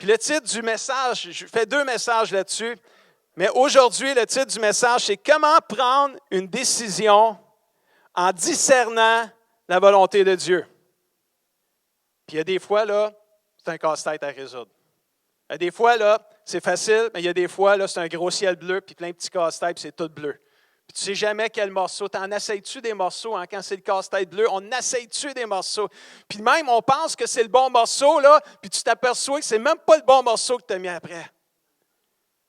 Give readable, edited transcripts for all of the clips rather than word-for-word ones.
Puis le titre du message, je fais 2 messages là-dessus, mais aujourd'hui, le titre du message, c'est « Comment prendre une décision en discernant la volonté de Dieu ». Puis il y a des fois, là, c'est un casse-tête à résoudre. Il y a des fois, là, c'est facile, mais il y a des fois, là, c'est un gros ciel bleu, puis plein de petits casse-têtes, puis c'est tout bleu. Puis tu ne sais jamais quel morceau. T'en essayes-tu des morceaux, hein, quand c'est le casse-tête bleu? On essaye-tu des morceaux? Puis même, on pense que c'est le bon morceau, là, puis tu t'aperçois que c'est même pas le bon morceau que tu as mis après.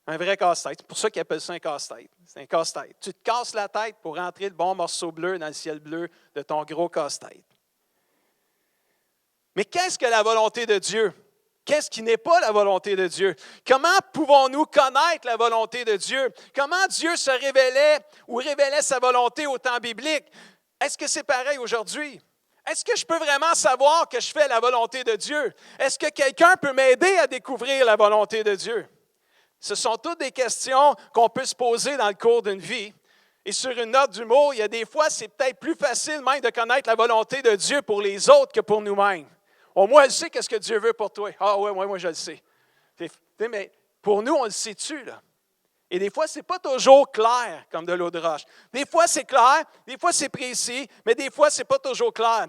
Un vrai casse-tête. C'est pour ça qu'ils appellent ça un casse-tête. C'est un casse-tête. Tu te casses la tête pour rentrer le bon morceau bleu dans le ciel bleu de ton gros casse-tête. Mais qu'est-ce que la volonté de Dieu? Qu'est-ce qui n'est pas la volonté de Dieu? Comment pouvons-nous connaître la volonté de Dieu? Comment Dieu se révélait ou révélait sa volonté au temps biblique? Est-ce que c'est pareil aujourd'hui? Est-ce que je peux vraiment savoir que je fais la volonté de Dieu? Est-ce que quelqu'un peut m'aider à découvrir la volonté de Dieu? Ce sont toutes des questions qu'on peut se poser dans le cours d'une vie. Et sur une note d'humour, il y a des fois, c'est peut-être plus facile même de connaître la volonté de Dieu pour les autres que pour nous-mêmes. Au moins, elle sait qu'est-ce que Dieu veut pour toi. Ah oui, moi, je le sais. Mais pour nous, on le sait-tu, là? Et des fois, ce n'est pas toujours clair, comme de l'eau de roche. Des fois, c'est clair, des fois, c'est précis, mais des fois, ce n'est pas toujours clair.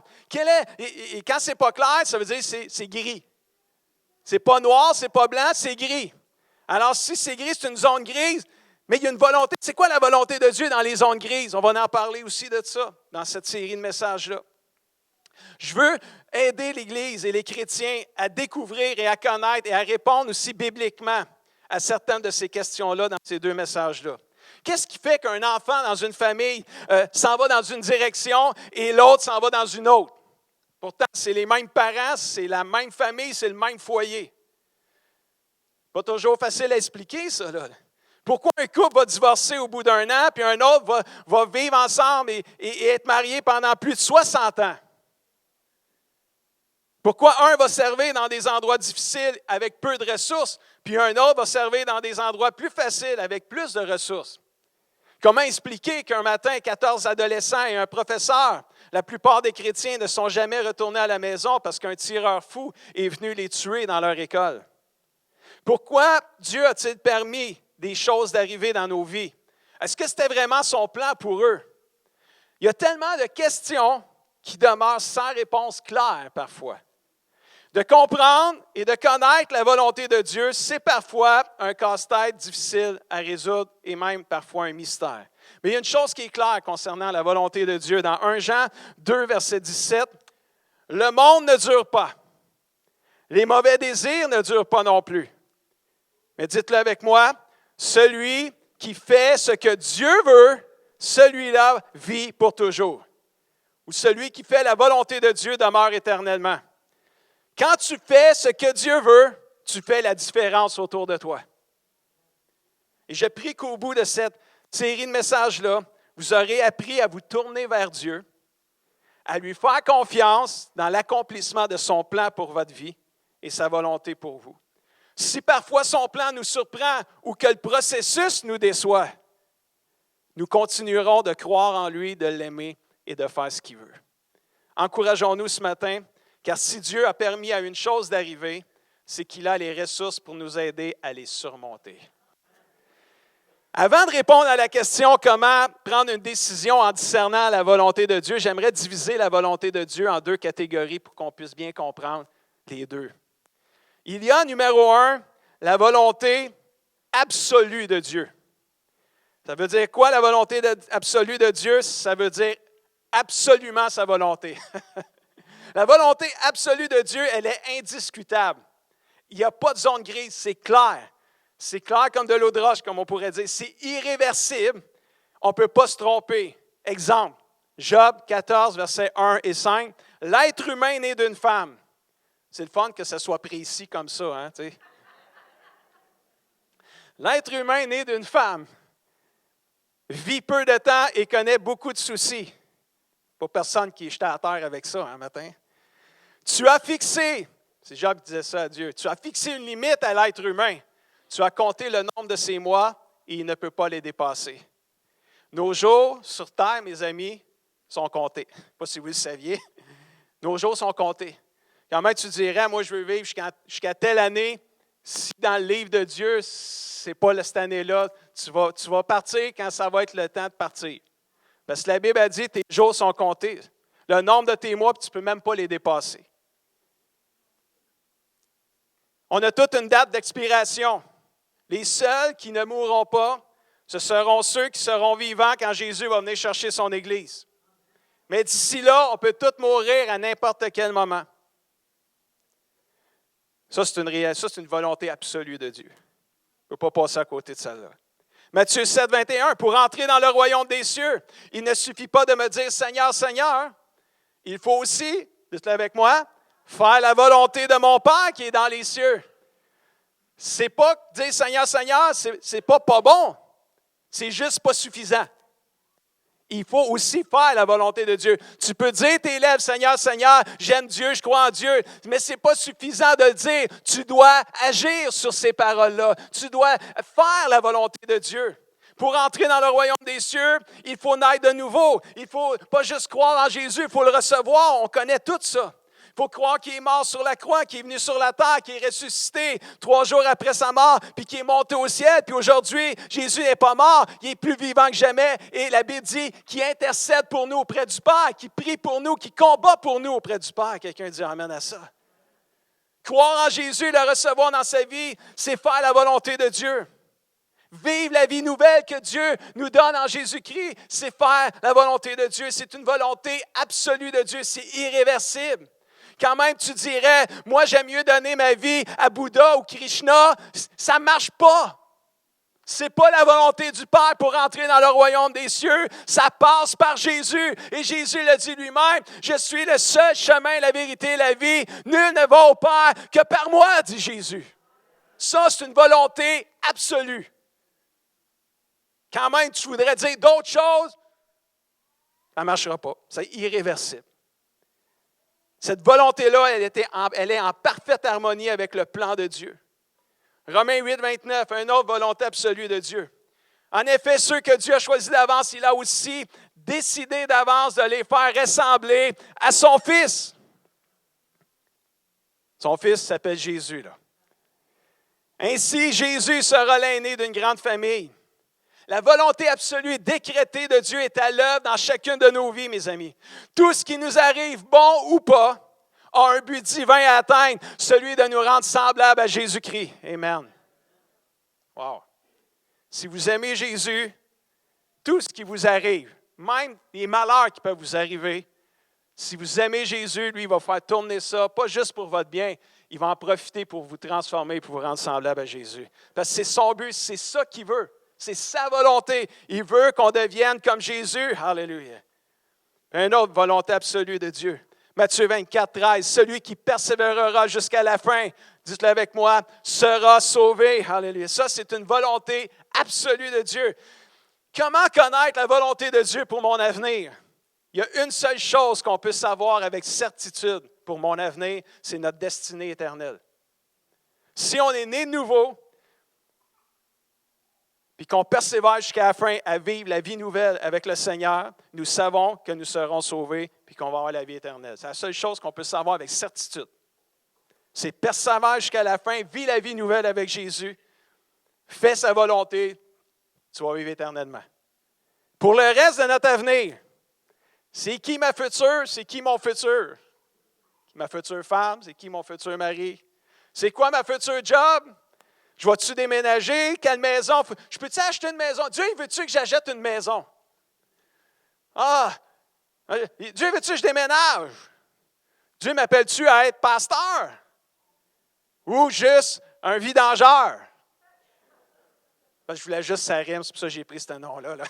Et quand ce n'est pas clair, ça veut dire que c'est gris. Ce n'est pas noir, ce n'est pas blanc, c'est gris. Alors, si c'est gris, c'est une zone grise, mais il y a une volonté. C'est quoi la volonté de Dieu dans les zones grises? On va en parler aussi de ça dans cette série de messages-là. Je veux aider l'Église et les chrétiens à découvrir et à connaître et à répondre aussi bibliquement à certaines de ces questions-là dans ces 2 messages-là. Qu'est-ce qui fait qu'un enfant dans une famille s'en va dans une direction et l'autre s'en va dans une autre? Pourtant, c'est les mêmes parents, c'est la même famille, c'est le même foyer. Pas toujours facile à expliquer, ça, là. Pourquoi un couple va divorcer au bout d'1 an, puis un autre va vivre ensemble et être marié pendant plus de 60 ans? Pourquoi un va servir dans des endroits difficiles avec peu de ressources, puis un autre va servir dans des endroits plus faciles avec plus de ressources? Comment expliquer qu'un matin, 14 adolescents et un professeur, la plupart des chrétiens ne sont jamais retournés à la maison parce qu'un tireur fou est venu les tuer dans leur école? Pourquoi Dieu a-t-il permis des choses d'arriver dans nos vies? Est-ce que c'était vraiment son plan pour eux? Il y a tellement de questions qui demeurent sans réponse claire parfois. De comprendre et de connaître la volonté de Dieu, c'est parfois un casse-tête difficile à résoudre et même parfois un mystère. Mais il y a une chose qui est claire concernant la volonté de Dieu. Dans 1 Jean 2, verset 17, « Le monde ne dure pas. Les mauvais désirs ne durent pas non plus. Mais dites-le avec moi, celui qui fait ce que Dieu veut, celui-là vit pour toujours. » Ou celui qui fait la volonté de Dieu demeure éternellement. Quand tu fais ce que Dieu veut, tu fais la différence autour de toi. Et je prie qu'au bout de cette série de messages-là, vous aurez appris à vous tourner vers Dieu, à lui faire confiance dans l'accomplissement de son plan pour votre vie et sa volonté pour vous. Si parfois son plan nous surprend ou que le processus nous déçoit, nous continuerons de croire en lui, de l'aimer et de faire ce qu'il veut. Encourageons-nous ce matin, car si Dieu a permis à une chose d'arriver, c'est qu'il a les ressources pour nous aider à les surmonter. Avant de répondre à la question « Comment prendre une décision en discernant la volonté de Dieu », j'aimerais diviser la volonté de Dieu en 2 catégories pour qu'on puisse bien comprendre les 2. Il y a, numéro 1, la volonté absolue de Dieu. Ça veut dire quoi, la volonté absolue de Dieu? Ça veut dire absolument sa volonté. La volonté absolue de Dieu, elle est indiscutable. Il n'y a pas de zone grise, c'est clair. C'est clair comme de l'eau de roche, comme on pourrait dire. C'est irréversible. On ne peut pas se tromper. Exemple, Job 14, versets 1 et 5. « L'être humain né d'une femme. » C'est le fun que ce soit précis comme ça, hein, tu sais. L'être humain né d'une femme vit peu de temps et connaît beaucoup de soucis. Pas personne qui est jeté à terre avec ça un matin. Tu as fixé, c'est Job qui disait ça à Dieu, tu as fixé une limite à l'être humain. Tu as compté le nombre de ses mois et il ne peut pas les dépasser. Nos jours sur terre, mes amis, sont comptés. Je ne sais pas si vous le saviez. Nos jours sont comptés. Quand même, tu dirais, moi, je veux vivre jusqu'à telle année, Si dans le livre de Dieu, ce n'est pas cette année-là, tu vas partir quand ça va être le temps de partir. Parce que la Bible a dit, tes jours sont comptés. Le nombre de tes mois, tu ne peux même pas les dépasser. On a toute une date d'expiration. Les seuls qui ne mourront pas, ce seront ceux qui seront vivants quand Jésus va venir chercher son Église. Mais d'ici là, on peut tous mourir à n'importe quel moment. Ça, c'est une volonté absolue de Dieu. On ne peut pas passer à côté de celle-là. Matthieu 7, 21, pour entrer dans le royaume des cieux, il ne suffit pas de me dire Seigneur, Seigneur. Il faut aussi, dites-le avec moi, faire la volonté de mon Père qui est dans les cieux. C'est pas dire Seigneur, Seigneur, c'est pas bon. C'est juste pas suffisant. Il faut aussi faire la volonté de Dieu. Tu peux dire tes lèvres, Seigneur, Seigneur, j'aime Dieu, je crois en Dieu, mais ce n'est pas suffisant de le dire. Tu dois agir sur ces paroles-là. Tu dois faire la volonté de Dieu. Pour entrer dans le royaume des cieux, il faut naître de nouveau. Il ne faut pas juste croire en Jésus, il faut le recevoir. On connaît tout ça. Il faut croire qu'il est mort sur la croix, qu'il est venu sur la terre, qu'il est ressuscité 3 jours après sa mort, puis qu'il est monté au ciel. Puis aujourd'hui, Jésus n'est pas mort, il est plus vivant que jamais. Et la Bible dit qu'il intercède pour nous auprès du Père, qu'il prie pour nous, qu'il combat pour nous auprès du Père. Quelqu'un dit amen à ça. Croire en Jésus, le recevoir dans sa vie, c'est faire la volonté de Dieu. Vivre la vie nouvelle que Dieu nous donne en Jésus-Christ, c'est faire la volonté de Dieu. C'est une volonté absolue de Dieu, c'est irréversible. Quand même, tu dirais, moi, j'aime mieux donner ma vie à Bouddha ou Krishna. Ça ne marche pas. Ce n'est pas la volonté du Père pour entrer dans le royaume des cieux. Ça passe par Jésus. Et Jésus le dit lui-même, je suis le seul chemin, la vérité et la vie. Nul ne va au Père que par moi, dit Jésus. Ça, c'est une volonté absolue. Quand même, tu voudrais dire d'autres choses, ça ne marchera pas. C'est irréversible. Cette volonté-là, elle est en parfaite harmonie avec le plan de Dieu. Romains 8, 29, une autre volonté absolue de Dieu. En effet, ceux que Dieu a choisis d'avance, il a aussi décidé d'avance de les faire ressembler à son Fils. Son Fils s'appelle Jésus, là. Ainsi, Jésus sera l'aîné d'une grande famille. La volonté absolue et décrétée de Dieu est à l'œuvre dans chacune de nos vies, mes amis. Tout ce qui nous arrive, bon ou pas, a un but divin à atteindre, celui de nous rendre semblables à Jésus-Christ. Amen. Wow. Si vous aimez Jésus, tout ce qui vous arrive, même les malheurs qui peuvent vous arriver, si vous aimez Jésus, lui, il va faire tourner ça, pas juste pour votre bien, il va en profiter pour vous transformer, pour vous rendre semblable à Jésus. Parce que c'est son but, c'est ça qu'il veut. C'est sa volonté. Il veut qu'on devienne comme Jésus. Alléluia. Une autre volonté absolue de Dieu. Matthieu 24, 13. Celui qui persévérera jusqu'à la fin, dites-le avec moi, sera sauvé. Alléluia. Ça, c'est une volonté absolue de Dieu. Comment connaître la volonté de Dieu pour mon avenir? Il y a une seule chose qu'on peut savoir avec certitude pour mon avenir, c'est notre destinée éternelle. Si on est né de nouveau, puis qu'on persévère jusqu'à la fin à vivre la vie nouvelle avec le Seigneur, nous savons que nous serons sauvés puis qu'on va avoir la vie éternelle. C'est la seule chose qu'on peut savoir avec certitude. C'est persévère jusqu'à la fin, vis la vie nouvelle avec Jésus, fais sa volonté, tu vas vivre éternellement. Pour le reste de notre avenir, c'est qui ma future, c'est qui mon futur? Ma future femme, c'est qui mon futur mari? C'est quoi ma future job? Je vais-tu déménager? Quelle maison? Je peux-tu acheter une maison? Dieu, veut-tu que j'achète une maison? Ah! Dieu, veut-tu que je déménage? Dieu, m'appelle-tu à être pasteur? Ou juste un vidangeur? Parce que je voulais juste ça rime, c'est pour ça que j'ai pris ce nom-là. Là.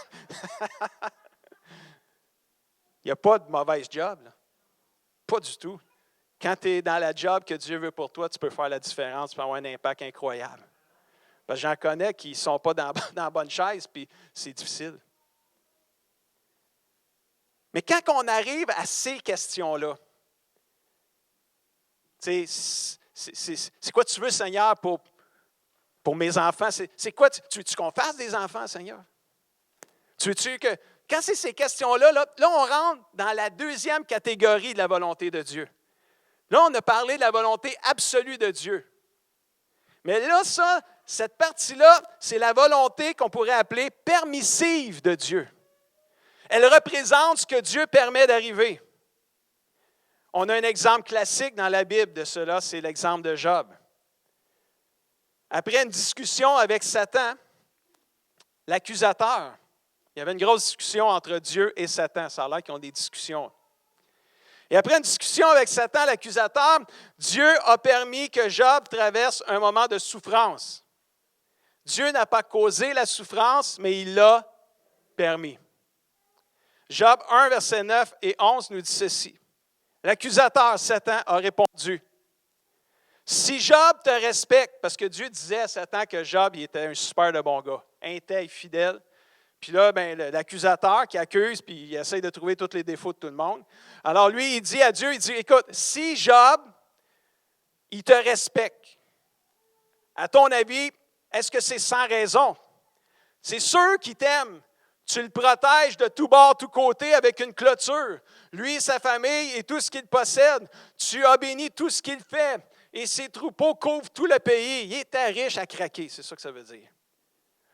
Il n'y a pas de mauvaise job. Là. Pas du tout. Quand tu es dans la job que Dieu veut pour toi, tu peux faire la différence, tu peux avoir un impact incroyable. Parce que j'en connais qui ne sont pas dans la bonne chaise, puis c'est difficile. Mais quand on arrive à ces questions-là, c'est quoi tu veux, Seigneur, pour mes enfants? C'est quoi, tu veux-tu qu'on fasse des enfants, Seigneur? Tu veux-tu que... Quand c'est ces questions-là, là, on rentre dans la deuxième catégorie de la volonté de Dieu. Là, on a parlé de la volonté absolue de Dieu. Mais là, cette partie-là, c'est la volonté qu'on pourrait appeler permissive de Dieu. Elle représente ce que Dieu permet d'arriver. On a un exemple classique dans la Bible de cela, c'est l'exemple de Job. Après une discussion avec Satan, l'accusateur, il y avait une grosse discussion entre Dieu et Satan. Ça a l'air qu'ils ont des discussions. Et après une discussion avec Satan, l'accusateur, Dieu a permis que Job traverse un moment de souffrance. Dieu n'a pas causé la souffrance, mais il l'a permis. Job 1, versets 9 et 11 nous dit ceci. L'accusateur, Satan, a répondu, « Si Job te respecte, parce que Dieu disait à Satan que Job il était un super de bon gars, intègre, fidèle, puis là, l'accusateur qui accuse, puis il essaie de trouver tous les défauts de tout le monde. Alors lui, il dit à Dieu, il dit, écoute, si Job, il te respecte, à ton avis, est-ce que c'est sans raison? C'est sûr qu'il t'aime. Tu le protèges de tout bord, tout côté avec une clôture. Lui, sa famille et tout ce qu'il possède. Tu as béni tout ce qu'il fait. Et ses troupeaux couvrent tout le pays. Il était riche à craquer, c'est ça que ça veut dire.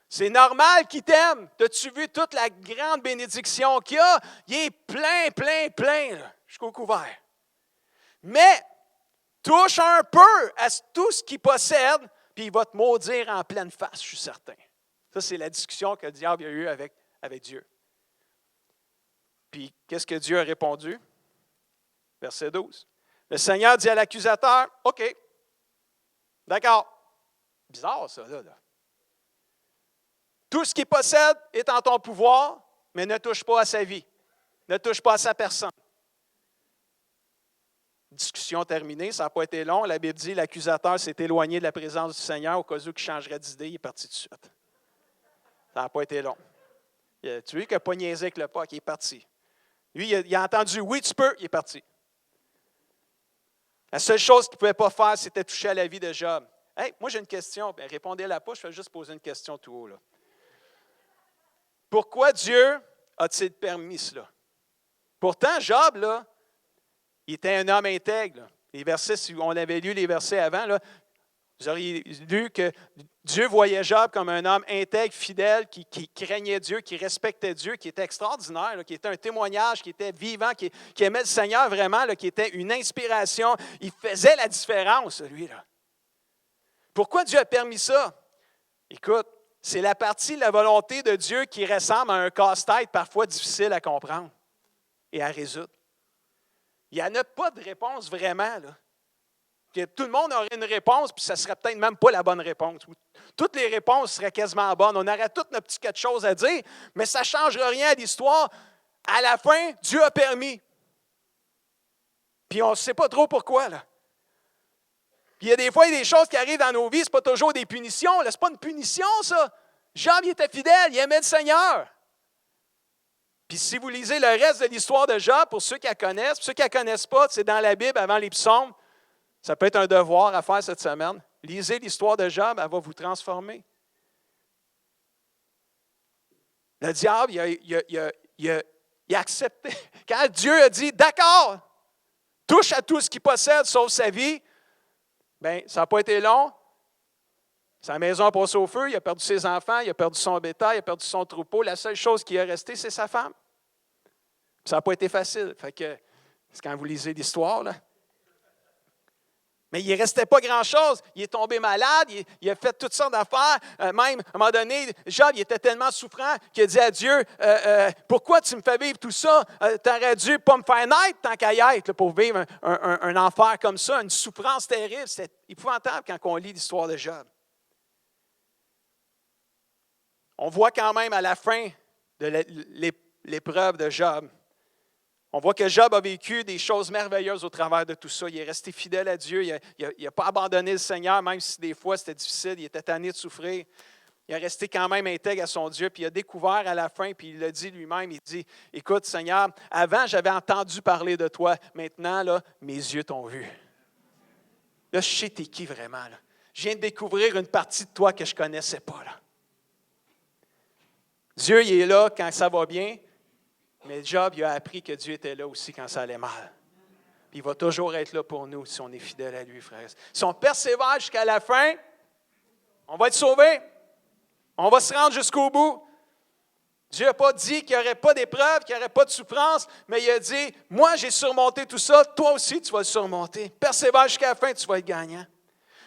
C'est normal qu'il t'aime. As-tu vu toute la grande bénédiction qu'il a? Il est plein, là, jusqu'au couvert. Mais touche un peu à tout ce qu'il possède, puis il va te maudire en pleine face, je suis certain. Ça, c'est la discussion que le diable a eue avec Dieu. Puis, qu'est-ce que Dieu a répondu? Verset 12. Le Seigneur dit à l'accusateur, « OK, d'accord. » Bizarre, ça, là. Tout ce qu'il possède est en ton pouvoir, mais ne touche pas à sa vie. Ne touche pas à sa personne. Discussion terminée, ça n'a pas été long. La Bible dit que l'accusateur s'est éloigné de la présence du Seigneur au cas où il changerait d'idée, il est parti tout de suite. Ça n'a pas été long. Tu vois qu'il n'a pas niaisé avec le PAC, il est parti. Lui, il a entendu « oui, tu peux », il est parti. La seule chose qu'il ne pouvait pas faire, c'était toucher à la vie de Job. Hey, moi j'ai une question, bien, répondez-la pas, je vais juste poser une question tout haut, là. Pourquoi Dieu a-t-il permis cela? Pourtant, Job, là, il était un homme intègre. Là. Les versets, si on avait lu les versets avant, là, vous auriez lu que Dieu voyait Job comme un homme intègre, fidèle, qui craignait Dieu, qui respectait Dieu, qui était extraordinaire, là, qui était un témoignage, qui était vivant, qui aimait le Seigneur vraiment, là, qui était une inspiration. Il faisait la différence, lui-là. Pourquoi Dieu a permis ça? Écoute, c'est la partie de la volonté de Dieu qui ressemble à un casse-tête parfois difficile à comprendre et à résoudre. Il n'y en a pas de réponse vraiment, là. Que tout le monde aurait une réponse, puis ça ne serait peut-être même pas la bonne réponse. Toutes les réponses seraient quasiment bonnes. On aurait toutes nos petites quelque chose à dire, mais ça ne changera rien à l'histoire. À la fin, Dieu a permis. Puis on ne sait pas trop pourquoi, là. Puis il y a des fois, il y a des choses qui arrivent dans nos vies, ce n'est pas toujours des punitions. Ce n'est pas une punition, ça. Job, il était fidèle, il aimait le Seigneur. Puis si vous lisez le reste de l'histoire de Job, pour ceux qui la connaissent, pour ceux qui ne la connaissent pas, c'est dans la Bible, avant les psaumes, ça peut être un devoir à faire cette semaine. Lisez l'histoire de Job, elle va vous transformer. Le diable, il a accepté. Quand Dieu a dit, d'accord, touche à tout ce qu'il possède, sauf sa vie, bien, ça n'a pas été long. Sa maison a passé au feu, il a perdu ses enfants, il a perdu son bétail, il a perdu son troupeau. La seule chose qui est restée, c'est sa femme. Puis ça n'a pas été facile. Fait que, c'est quand vous lisez l'histoire, là. Mais il ne restait pas grand-chose. Il est tombé malade, il a fait toutes sortes d'affaires. Même, à un moment donné, Job, il était tellement souffrant qu'il a dit à Dieu, pourquoi tu me fais vivre tout ça? Tu aurais dû pas me faire naître tant qu'à y être, là, pour vivre un enfer comme ça, une souffrance terrible. C'est épouvantable quand on lit l'histoire de Job. On voit quand même à la fin de l'épreuve de Job, on voit que Job a vécu des choses merveilleuses au travers de tout ça. Il est resté fidèle à Dieu. Il n'a pas abandonné le Seigneur, même si des fois c'était difficile. Il était tanné de souffrir. Il est resté quand même intègre à son Dieu. Puis il a découvert à la fin, puis il l'a dit lui-même, il dit, « Écoute, Seigneur, avant j'avais entendu parler de toi. Maintenant, là, mes yeux t'ont vu. » Là, je sais t'es qui vraiment. Là. Je viens de découvrir une partie de toi que je ne connaissais pas. Là. Dieu, il est là quand ça va bien. Mais Job, il a appris que Dieu était là aussi quand ça allait mal. Puis il va toujours être là pour nous si on est fidèle à lui, frères. Si on persévère jusqu'à la fin, On va être sauvés. On va se rendre jusqu'au bout. Dieu n'a pas dit qu'il n'y aurait pas d'épreuve, qu'il n'y aurait pas de souffrance, mais il a dit, moi j'ai surmonté tout ça, toi aussi tu vas le surmonter. Persévère jusqu'à la fin, tu vas être gagnant.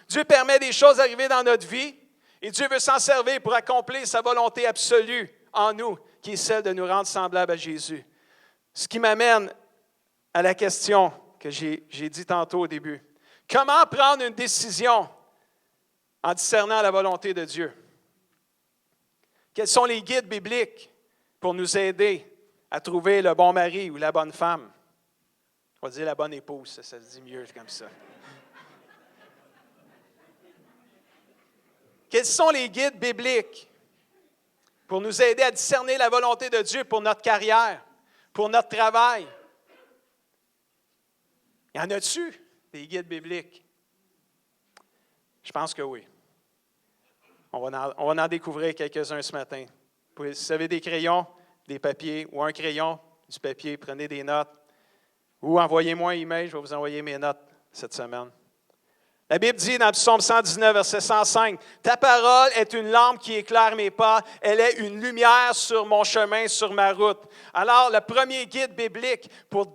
Dieu permet des choses d'arriver dans notre vie et Dieu veut s'en servir pour accomplir sa volonté absolue en nous, qui est celle de nous rendre semblables à Jésus. Ce qui m'amène à la question que j'ai dit tantôt au début. Comment prendre une décision en discernant la volonté de Dieu? Quels sont les guides bibliques pour nous aider à trouver le bon mari ou la bonne femme? On va dire la bonne épouse, ça se dit mieux comme ça. Quels sont les guides bibliques pour nous aider à discerner la volonté de Dieu pour notre carrière, pour notre travail? Y en a-tu des guides bibliques? Je pense que oui. On va en découvrir quelques-uns ce matin. Si vous avez des crayons, des papiers ou un crayon, du papier, prenez des notes. Ou envoyez-moi un email, je vais vous envoyer mes notes cette semaine. La Bible dit dans le psaume 119, verset 105, « Ta parole est une lampe qui éclaire mes pas, elle est une lumière sur mon chemin, sur ma route. » Alors, le premier guide biblique pour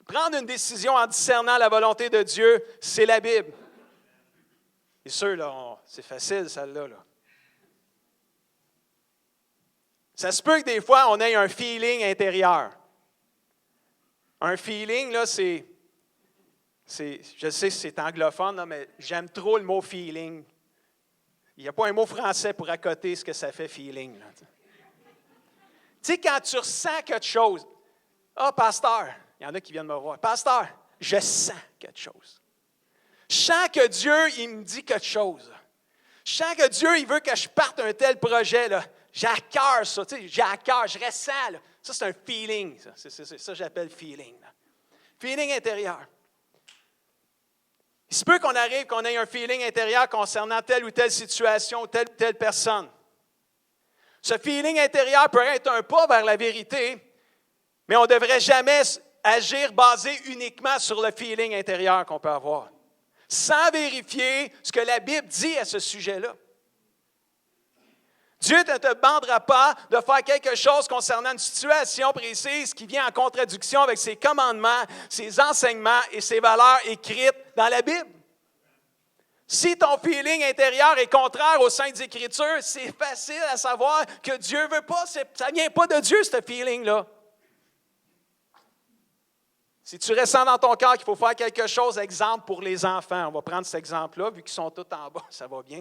prendre une décision en discernant la volonté de Dieu, c'est la Bible. C'est sûr, là, c'est facile, celle-là. Là. Ça se peut que des fois, on ait un feeling intérieur. Un feeling, là, je sais que c'est anglophone, là, mais j'aime trop le mot feeling. Il n'y a pas un mot français pour accoter ce que ça fait feeling. Tu sais, quand tu ressens quelque chose, « Ah, pasteur », il y en a qui viennent me voir, « Pasteur, je sens quelque chose. Je sens que Dieu, il me dit quelque chose. Je sens que Dieu, il veut que je parte un tel projet. Là. J'ai à cœur ça, tu sais, j'ai à cœur, je ressens. Là. Ça, c'est un feeling. Ça, c'est ça que j'appelle feeling. Là. Feeling intérieur. Il se peut qu'on arrive, qu'on ait un feeling intérieur concernant telle ou telle situation, ou telle personne. Ce feeling intérieur peut être un pas vers la vérité, mais on ne devrait jamais agir basé uniquement sur le feeling intérieur qu'on peut avoir, sans vérifier ce que la Bible dit à ce sujet-là. Dieu ne te demandera pas de faire quelque chose concernant une situation précise qui vient en contradiction avec ses commandements, ses enseignements et ses valeurs écrites dans la Bible. Si ton feeling intérieur est contraire aux Saintes Écritures, c'est facile à savoir que Dieu ne veut pas, ça ne vient pas de Dieu, ce feeling-là. Si tu ressens dans ton cœur qu'il faut faire quelque chose, exemple pour les enfants, on va prendre cet exemple-là, vu qu'ils sont tous en bas, ça va bien.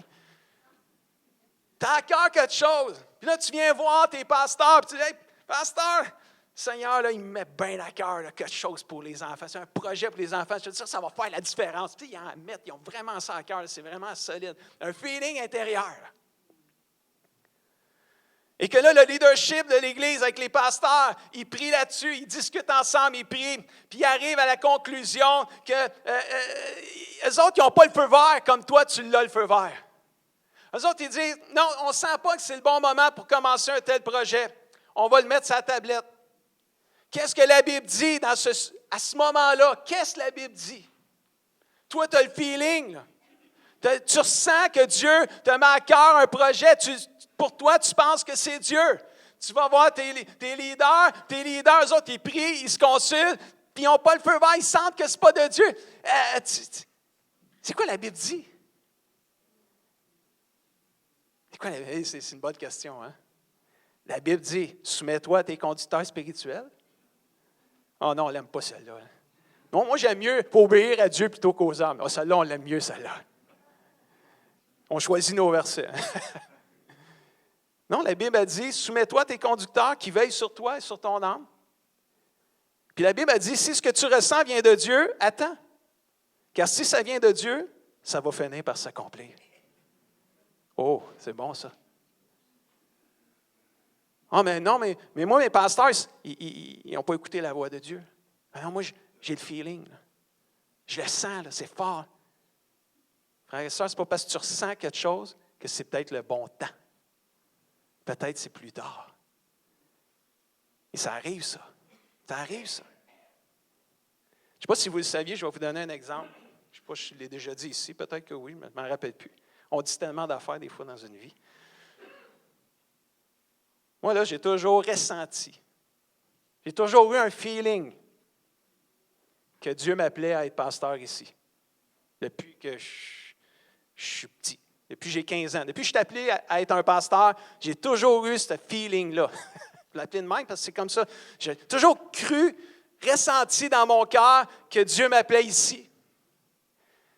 Tu as à cœur quelque chose. Puis là, tu viens voir tes pasteurs, puis tu dis, hey, pasteur, le Seigneur, là, il me met bien à cœur là, quelque chose pour les enfants. C'est un projet pour les enfants. Je te dis, ça va faire la différence. Puis, ils ont vraiment ça à cœur. C'est vraiment solide. Un feeling intérieur. Là. Et que là, le leadership de l'Église avec les pasteurs, ils prient là-dessus, ils discutent ensemble, ils prient, puis ils arrivent à la conclusion que eux autres, ils n'ont pas le feu vert comme toi, tu l'as le feu vert. Eux autres, ils disent, non, on ne sent pas que c'est le bon moment pour commencer un tel projet. On va le mettre sur la tablette. Qu'est-ce que la Bible dit à ce moment-là? Qu'est-ce que la Bible dit? Toi, tu as le feeling. Là. Tu ressens que Dieu te met à cœur un projet. Pour toi, tu penses que c'est Dieu. Tu vas voir tes leaders, eux autres, ils prient, ils se consultent, puis ils n'ont pas le feu vert, ils sentent que ce n'est pas de Dieu. C'est quoi la Bible dit? C'est une bonne question, hein? La Bible dit, soumets-toi à tes conducteurs spirituels. Oh non, on n'aime pas celle-là. Hein? Non, moi, j'aime mieux obéir à Dieu plutôt qu'aux hommes. Oh, celle-là, on l'aime mieux, celle-là. On choisit nos versets. Non, la Bible a dit, soumets-toi à tes conducteurs qui veillent sur toi et sur ton âme. Puis la Bible a dit, si ce que tu ressens vient de Dieu, attends. Car si ça vient de Dieu, ça va finir par s'accomplir. Oh, c'est bon ça. Ah, mais non, mais moi, mes pasteurs, ils n'ont pas écouté la voix de Dieu. Alors moi, j'ai le feeling. Là. Je le sens, là, c'est fort. Frères et sœurs, ce n'est pas parce que tu ressens quelque chose que c'est peut-être le bon temps. Peut-être c'est plus tard. Et ça arrive, ça. Ça arrive, ça. Je ne sais pas si vous le saviez, je vais vous donner un exemple. Je ne sais pas si je l'ai déjà dit ici, peut-être que oui, mais je ne m'en rappelle plus. On dit tellement d'affaires des fois dans une vie. Moi, là, j'ai toujours ressenti. J'ai toujours eu un feeling que Dieu m'appelait à être pasteur ici. Depuis que je suis petit. Depuis que j'ai 15 ans. Depuis que je suis appelé à être un pasteur, j'ai toujours eu ce feeling-là. Je l'appelle de même parce que c'est comme ça. J'ai toujours cru, ressenti dans mon cœur que Dieu m'appelait ici.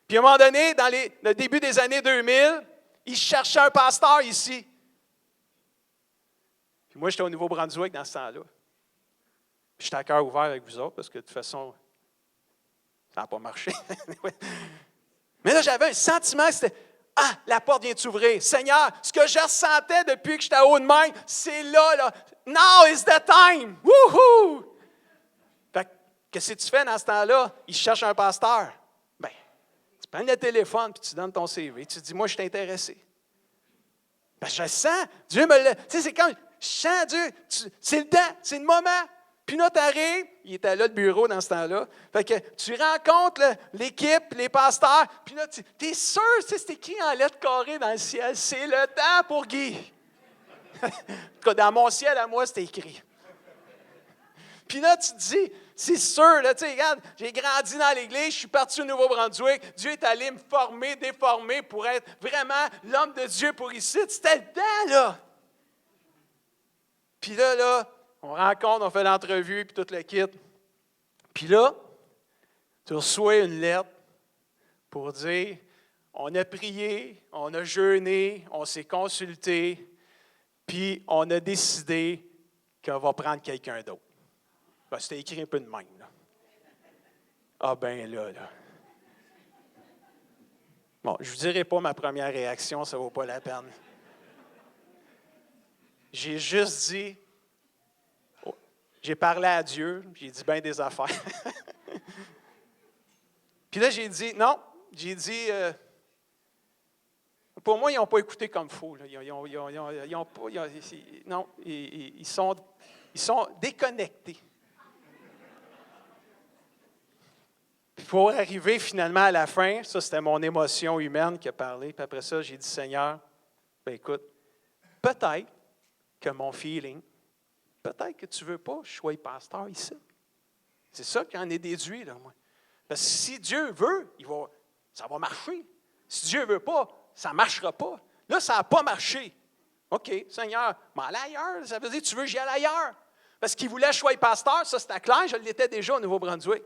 Puis à un moment donné, dans le début des années 2000, il cherchait un pasteur ici. Puis moi, j'étais au Nouveau-Brunswick dans ce temps-là. Puis j'étais à cœur ouvert avec vous autres parce que de toute façon, ça n'a pas marché. Mais là, j'avais un sentiment que c'était « Ah, la porte vient de s'ouvrir. Seigneur, ce que je ressentais depuis que j'étais haut de main, c'est là. Now is the time. Woohoo! » Fait que, qu'est-ce que tu fais dans ce temps-là? Il cherche un pasteur. Bien, tu prends le téléphone puis tu donnes ton CV. Tu dis « Moi, je suis intéressé. » Ben, je sens, Dieu me l'a. Tu sais, c'est comme, je sens Dieu. C'est le temps, c'est le moment. Puis là, tu arrives, il était là, le bureau dans ce temps-là. Fait que tu rencontres l'équipe, les pasteurs, puis là, tu es sûr, tu sais, c'est écrit en lettres carrées dans le ciel, c'est le temps pour Guy. En tout cas, dans mon ciel, à moi, c'était écrit. Puis là, tu te dis, c'est sûr, là, tu sais, regarde, j'ai grandi dans l'Église, je suis parti au Nouveau-Brunswick, Dieu est allé me former, déformer pour être vraiment l'homme de Dieu pour ici. C'était le temps, là. Puis là, on rencontre, on fait l'entrevue, puis tout le kit. Puis là, tu reçois une lettre pour dire, on a prié, on a jeûné, on s'est consulté, puis on a décidé qu'on va prendre quelqu'un d'autre. Ben, c'était écrit un peu de même, là. Ah ben là. Bon, je ne vous dirai pas ma première réaction, ça ne vaut pas la peine. J'ai juste dit, j'ai parlé à Dieu, j'ai dit bien des affaires. Puis là, j'ai dit, non, pour moi, ils n'ont pas écouté comme il faut. Là. Ils sont déconnectés. Pour arriver finalement à la fin, ça c'était mon émotion humaine qui a parlé, puis après ça, j'ai dit, Seigneur, ben écoute, peut-être que mon feeling, peut-être que tu ne veux pas que je sois pasteur ici. C'est ça qui en est déduit, là, moi. Parce que si Dieu veut, ça va marcher. Si Dieu ne veut pas, ça ne marchera pas. Là, ça n'a pas marché. OK, Seigneur, mais allez ailleurs. Ça veut dire que tu veux que j'y aille ailleurs. Parce qu'il voulait que je sois pasteur, ça c'était clair, je l'étais déjà au Nouveau-Brunswick.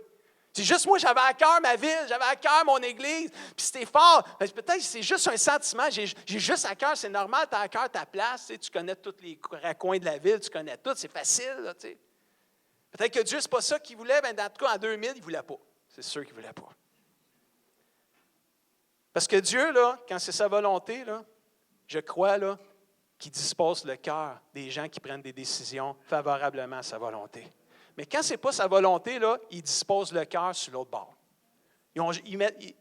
C'est juste moi, j'avais à cœur ma ville, j'avais à cœur mon église, puis c'était fort. Peut-être que c'est juste un sentiment, j'ai juste à cœur, c'est normal, tu as à cœur ta place, tu connais tous les recoins de la ville, tu connais tout, c'est facile. Là, peut-être que Dieu, ce n'est pas ça qu'il voulait, mais en tout cas, en 2000, il ne voulait pas. C'est sûr qu'il ne voulait pas. Parce que Dieu, là, quand c'est sa volonté, là, je crois là, qu'il dispose le cœur des gens qui prennent des décisions favorablement à sa volonté. Mais quand ce n'est pas sa volonté, là, il dispose le cœur sur l'autre bord. Ils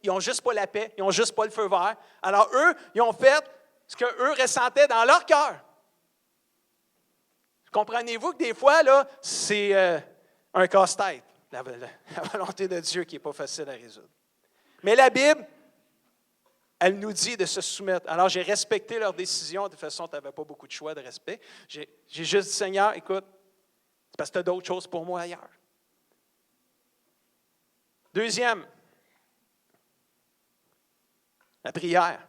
n'ont juste pas la paix, ils n'ont juste pas le feu vert. Alors eux, ils ont fait ce qu'eux ressentaient dans leur cœur. Comprenez-vous que des fois, là, c'est un casse-tête, la volonté de Dieu qui n'est pas facile à résoudre. Mais la Bible, elle nous dit de se soumettre. Alors j'ai respecté leur décision. De toute façon, tu n'avais pas beaucoup de choix de respect. J'ai juste dit, Seigneur, écoute, c'est parce que tu as d'autres choses pour moi ailleurs. Deuxième, la prière.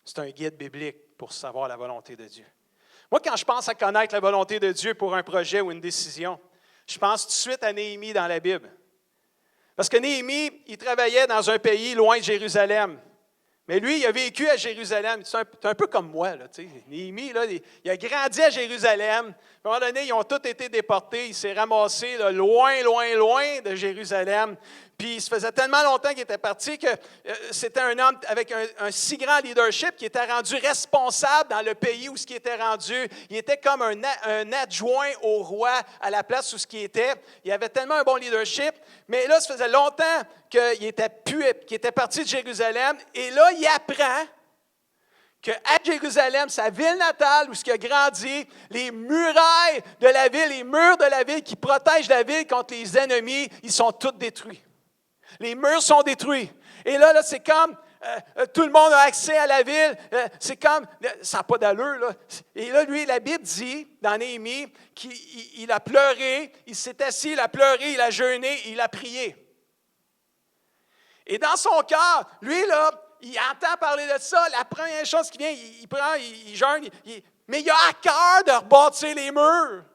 C'est un guide biblique pour savoir la volonté de Dieu. Moi, quand je pense à connaître la volonté de Dieu pour un projet ou une décision, je pense tout de suite à Néhémie dans la Bible. Parce que Néhémie, il travaillait dans un pays loin de Jérusalem. Mais lui, il a vécu à Jérusalem. C'est un peu comme moi. Là, Néhémie, là, il a grandi à Jérusalem. À un moment donné, ils ont tous été déportés. Il s'est ramassé là, loin, loin, loin de Jérusalem. Puis, il se faisait tellement longtemps qu'il était parti que c'était un homme avec un si grand leadership qui était rendu responsable dans le pays où ce qui était rendu. Il était comme un adjoint au roi à la place où ce qui était. Il avait tellement un bon leadership. Mais là, ça faisait longtemps qu'il était parti de Jérusalem. Et là, il apprend qu'à Jérusalem, sa ville natale, où il a grandi, les murailles de la ville, les murs de la ville qui protègent la ville contre les ennemis, ils sont tous détruits. Les murs sont détruits. Et là c'est comme tout le monde a accès à la ville. C'est comme, ça n'a pas d'allure, là. Et là, lui, la Bible dit, dans Néhémie, qu'il a pleuré, il s'est assis, il a pleuré, il a jeûné, il a prié. Et dans son cœur, lui, là, il entend parler de ça. La première chose qui vient, il prend, il jeûne, mais il a à cœur de rebâtir les murs.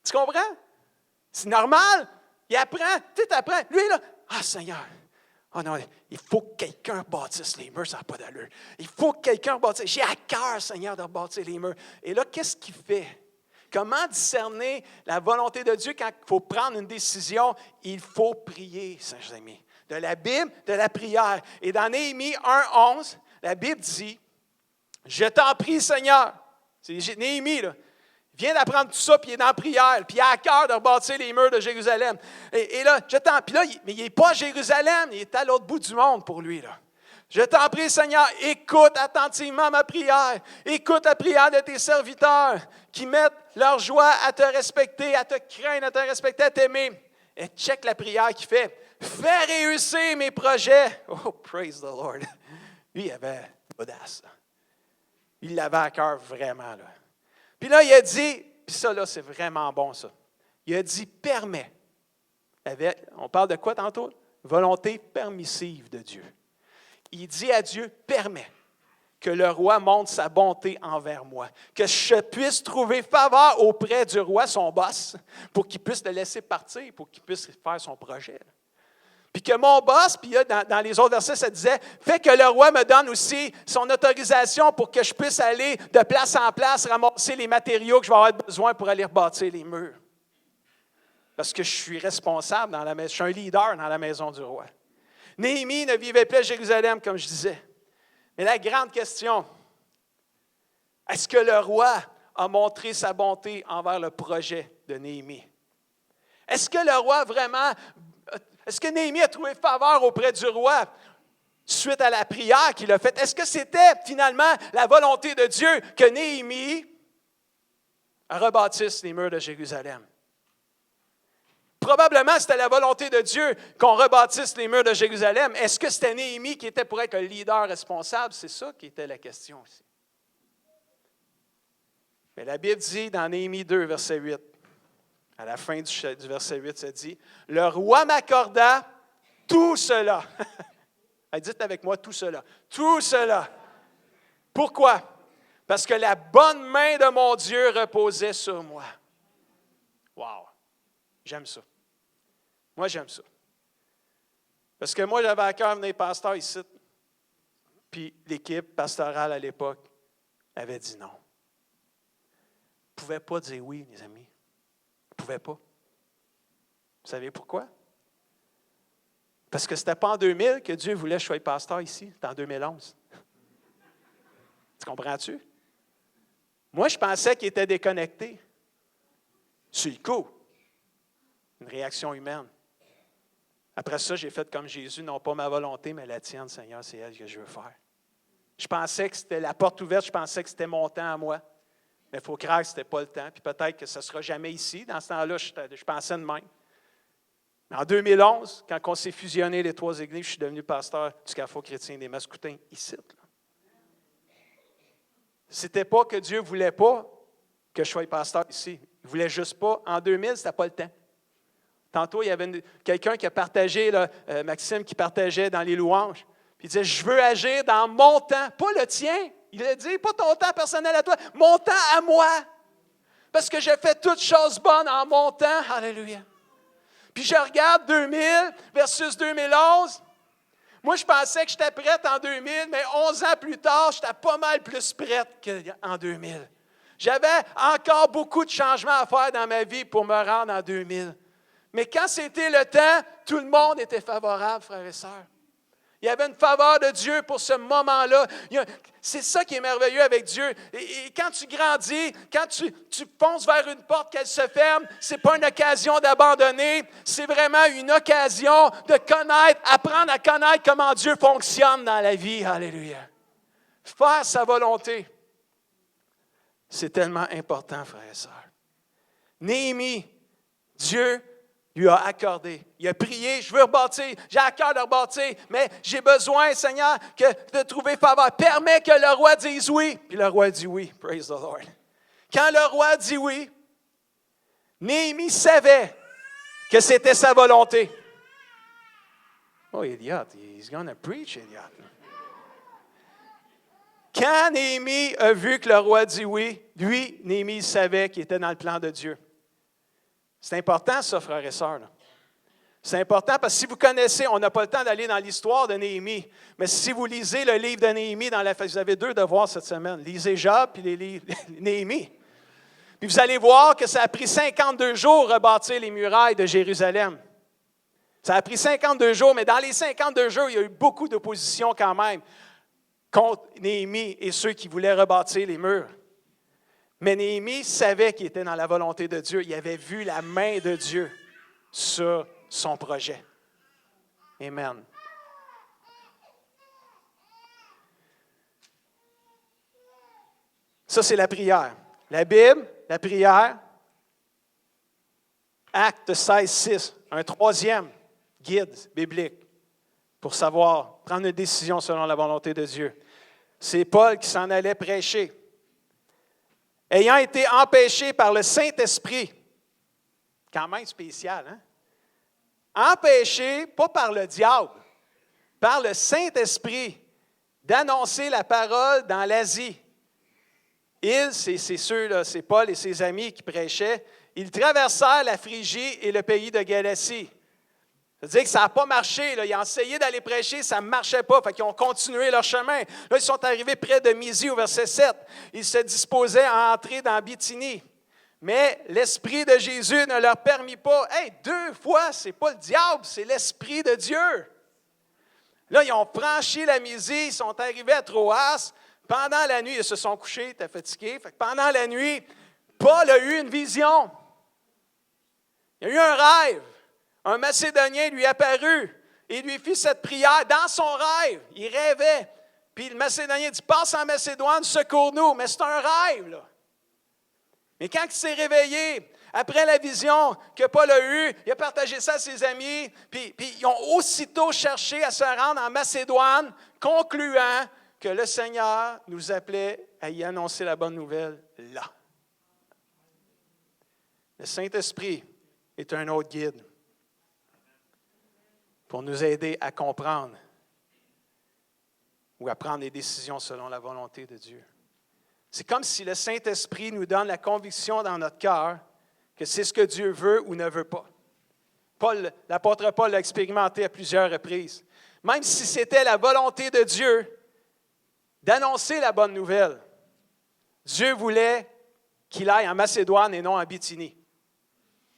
Tu comprends? C'est normal. Il apprend, tu apprends. Lui, là, Seigneur, non, il faut que quelqu'un bâtisse les murs, ça n'a pas d'allure. Il faut que quelqu'un bâtisse. J'ai à cœur, Seigneur, de bâtir les murs. Et là, qu'est-ce qu'il fait? Comment discerner la volonté de Dieu quand il faut prendre une décision? Il faut prier, chers amis. De la Bible, de la prière. Et dans Néhémie 1:11, la Bible dit, « Je t'en prie, Seigneur. » C'est Néhémie, là. Il vient d'apprendre tout ça, puis il est dans la prière, puis il a à cœur de rebâtir les murs de Jérusalem. Et là, puis là, mais il n'est pas à Jérusalem, il est à l'autre bout du monde pour lui, là. Je t'en prie, Seigneur, écoute attentivement ma prière. Écoute la prière de tes serviteurs qui mettent leur joie à te respecter, à te craindre, à te respecter, à t'aimer. Et check la prière qu'il fait. Fais réussir mes projets. Oh, praise the Lord. Lui, il avait l'audace. Il l'avait à cœur vraiment, là. Puis là, il a dit, puis ça, là, c'est vraiment bon, ça. Il a dit, permets. On parle de quoi tantôt? Volonté permissive de Dieu. Il dit à Dieu, permets que le roi montre sa bonté envers moi, que je puisse trouver faveur auprès du roi, son boss, pour qu'il puisse le laisser partir, pour qu'il puisse faire son projet. Puis que mon boss, puis dans les autres versets, ça disait, fais que le roi me donne aussi son autorisation pour que je puisse aller de place en place, ramasser les matériaux que je vais avoir besoin pour aller rebâtir les murs. Parce que je suis responsable dans la maison, je suis un leader dans la maison du roi. Néhémie ne vivait plus à Jérusalem, comme je disais. Mais la grande question, est-ce que le roi a montré sa bonté envers le projet de Néhémie? Est-ce que le roi vraiment... Est-ce que Néhémie a trouvé faveur auprès du roi suite à la prière qu'il a faite? Est-ce que c'était finalement la volonté de Dieu que Néhémie rebâtisse les murs de Jérusalem? Probablement, c'était la volonté de Dieu qu'on rebâtisse les murs de Jérusalem. Est-ce que c'était Néhémie qui était pour être le leader responsable? C'est ça qui était la question ici. Mais la Bible dit dans Néhémie 2, verset 8, à la fin du verset 8, ça dit, « Le roi m'accorda tout cela. » Dites avec moi, tout cela. Tout cela. Pourquoi? Parce que la bonne main de mon Dieu reposait sur moi. Wow! J'aime ça. Moi, j'aime ça. Parce que moi, j'avais à cœur de venir pasteur ici. Puis l'équipe pastorale à l'époque avait dit non. Ils ne pouvaient pas dire oui, les amis. Ils ne pouvaient pas. Vous savez pourquoi? Parce que ce n'était pas en 2000 que Dieu voulait que je sois pasteur ici. C'était en 2011. Tu comprends-tu? Moi, je pensais qu'il était déconnecté. Sur le coup. Une réaction humaine. Après ça, j'ai fait comme Jésus, non pas ma volonté, mais la tienne, Seigneur, c'est elle que je veux faire. Je pensais que c'était la porte ouverte, je pensais que c'était mon temps à moi. Mais il faut croire que ce n'était pas le temps. Puis peut-être que ce ne sera jamais ici. Dans ce temps-là, je pensais de même. Mais en 2011, quand on s'est fusionné les trois églises, je suis devenu pasteur du Carrefour chrétien des Mascoutins, ici. Ce n'était pas que Dieu ne voulait pas que je sois pasteur ici. Il ne voulait juste pas. En 2000, ce n'était pas le temps. Tantôt, il y avait quelqu'un qui a partagé, là, Maxime, qui partageait dans les louanges. Puis il disait, je veux agir dans mon temps, pas le tien. Il a dit, pas ton temps personnel à toi, mon temps à moi. Parce que j'ai fait toutes choses bonnes en mon temps. Alléluia. Puis je regarde 2000 versus 2011. Moi, je pensais que j'étais prête en 2000, mais 11 ans plus tard, j'étais pas mal plus prête qu'en 2000. J'avais encore beaucoup de changements à faire dans ma vie pour me rendre en 2000. Mais quand c'était le temps, tout le monde était favorable, frères et sœurs. Il y avait une faveur de Dieu pour ce moment-là. C'est ça qui est merveilleux avec Dieu. Et quand tu grandis, quand tu fonces vers une porte, qu'elle se ferme, ce n'est pas une occasion d'abandonner, c'est vraiment une occasion de connaître, apprendre à connaître comment Dieu fonctionne dans la vie. Alléluia. Faire sa volonté, c'est tellement important, frères et sœurs. Néhémie, Dieu lui a accordé. Il a prié, je veux rebâtir, j'ai à cœur de rebâtir, mais j'ai besoin, Seigneur, de trouver faveur. Permets que le roi dise oui. Puis le roi dit oui. Praise the Lord. Quand le roi dit oui, Néhémie savait que c'était sa volonté. Oh, idiot, he's gonna preach, idiot. Quand Néhémie a vu que le roi dit oui, lui, Néhémie savait qu'il était dans le plan de Dieu. C'est important, ça, frères et sœurs. C'est important parce que si vous connaissez, on n'a pas le temps d'aller dans l'histoire de Néhémie, mais si vous lisez le livre de Néhémie, vous avez 2 devoirs cette semaine. Lisez Job puis les livres Néhémie. Puis vous allez voir que ça a pris 52 jours rebâtir les murailles de Jérusalem. Ça a pris 52 jours, mais dans les 52 jours, il y a eu beaucoup d'opposition quand même contre Néhémie et ceux qui voulaient rebâtir les murs. Mais Néhémie savait qu'il était dans la volonté de Dieu. Il avait vu la main de Dieu sur son projet. Amen. Ça, c'est la prière. La Bible, la prière, Acte 16, 6, un 3e guide biblique pour savoir prendre une décision selon la volonté de Dieu. C'est Paul qui s'en allait prêcher. Ayant été empêché par le Saint-Esprit, quand même spécial, hein? Empêché, pas par le diable, par le Saint-Esprit, d'annoncer la parole dans l'Asie. Ils, c'est Paul et ses amis qui prêchaient, ils traversèrent la Phrygie et le pays de Galatie. C'est-à-dire que ça n'a pas marché. Là. Ils ont essayé d'aller prêcher, ça ne marchait pas. Fait qu'ils ont continué leur chemin. Là, ils sont arrivés près de Mysie au verset 7. Ils se disposaient à entrer dans Bithynie. Mais l'Esprit de Jésus ne leur permit pas. Hey, 2 fois, ce n'est pas le diable, c'est l'Esprit de Dieu. Là, ils ont franchi la Mysie, ils sont arrivés à Troas. Pendant la nuit, ils se sont couchés, ils étaient fatigués. Fait que pendant la nuit, Paul a eu une vision. Il a eu un rêve. Un Macédonien lui apparut et lui fit cette prière dans son rêve. Il rêvait. Puis le Macédonien dit, passe en Macédoine, secours-nous. Mais c'est un rêve, là. Mais quand il s'est réveillé, après la vision que Paul a eue, il a partagé ça à ses amis, puis ils ont aussitôt cherché à se rendre en Macédoine, concluant que le Seigneur nous appelait à y annoncer la bonne nouvelle là. Le Saint-Esprit est un autre guide pour nous aider à comprendre ou à prendre des décisions selon la volonté de Dieu. C'est comme si le Saint-Esprit nous donne la conviction dans notre cœur que c'est ce que Dieu veut ou ne veut pas. L'apôtre Paul l'a expérimenté à plusieurs reprises. Même si c'était la volonté de Dieu d'annoncer la bonne nouvelle, Dieu voulait qu'il aille en Macédoine et non en Bithynie.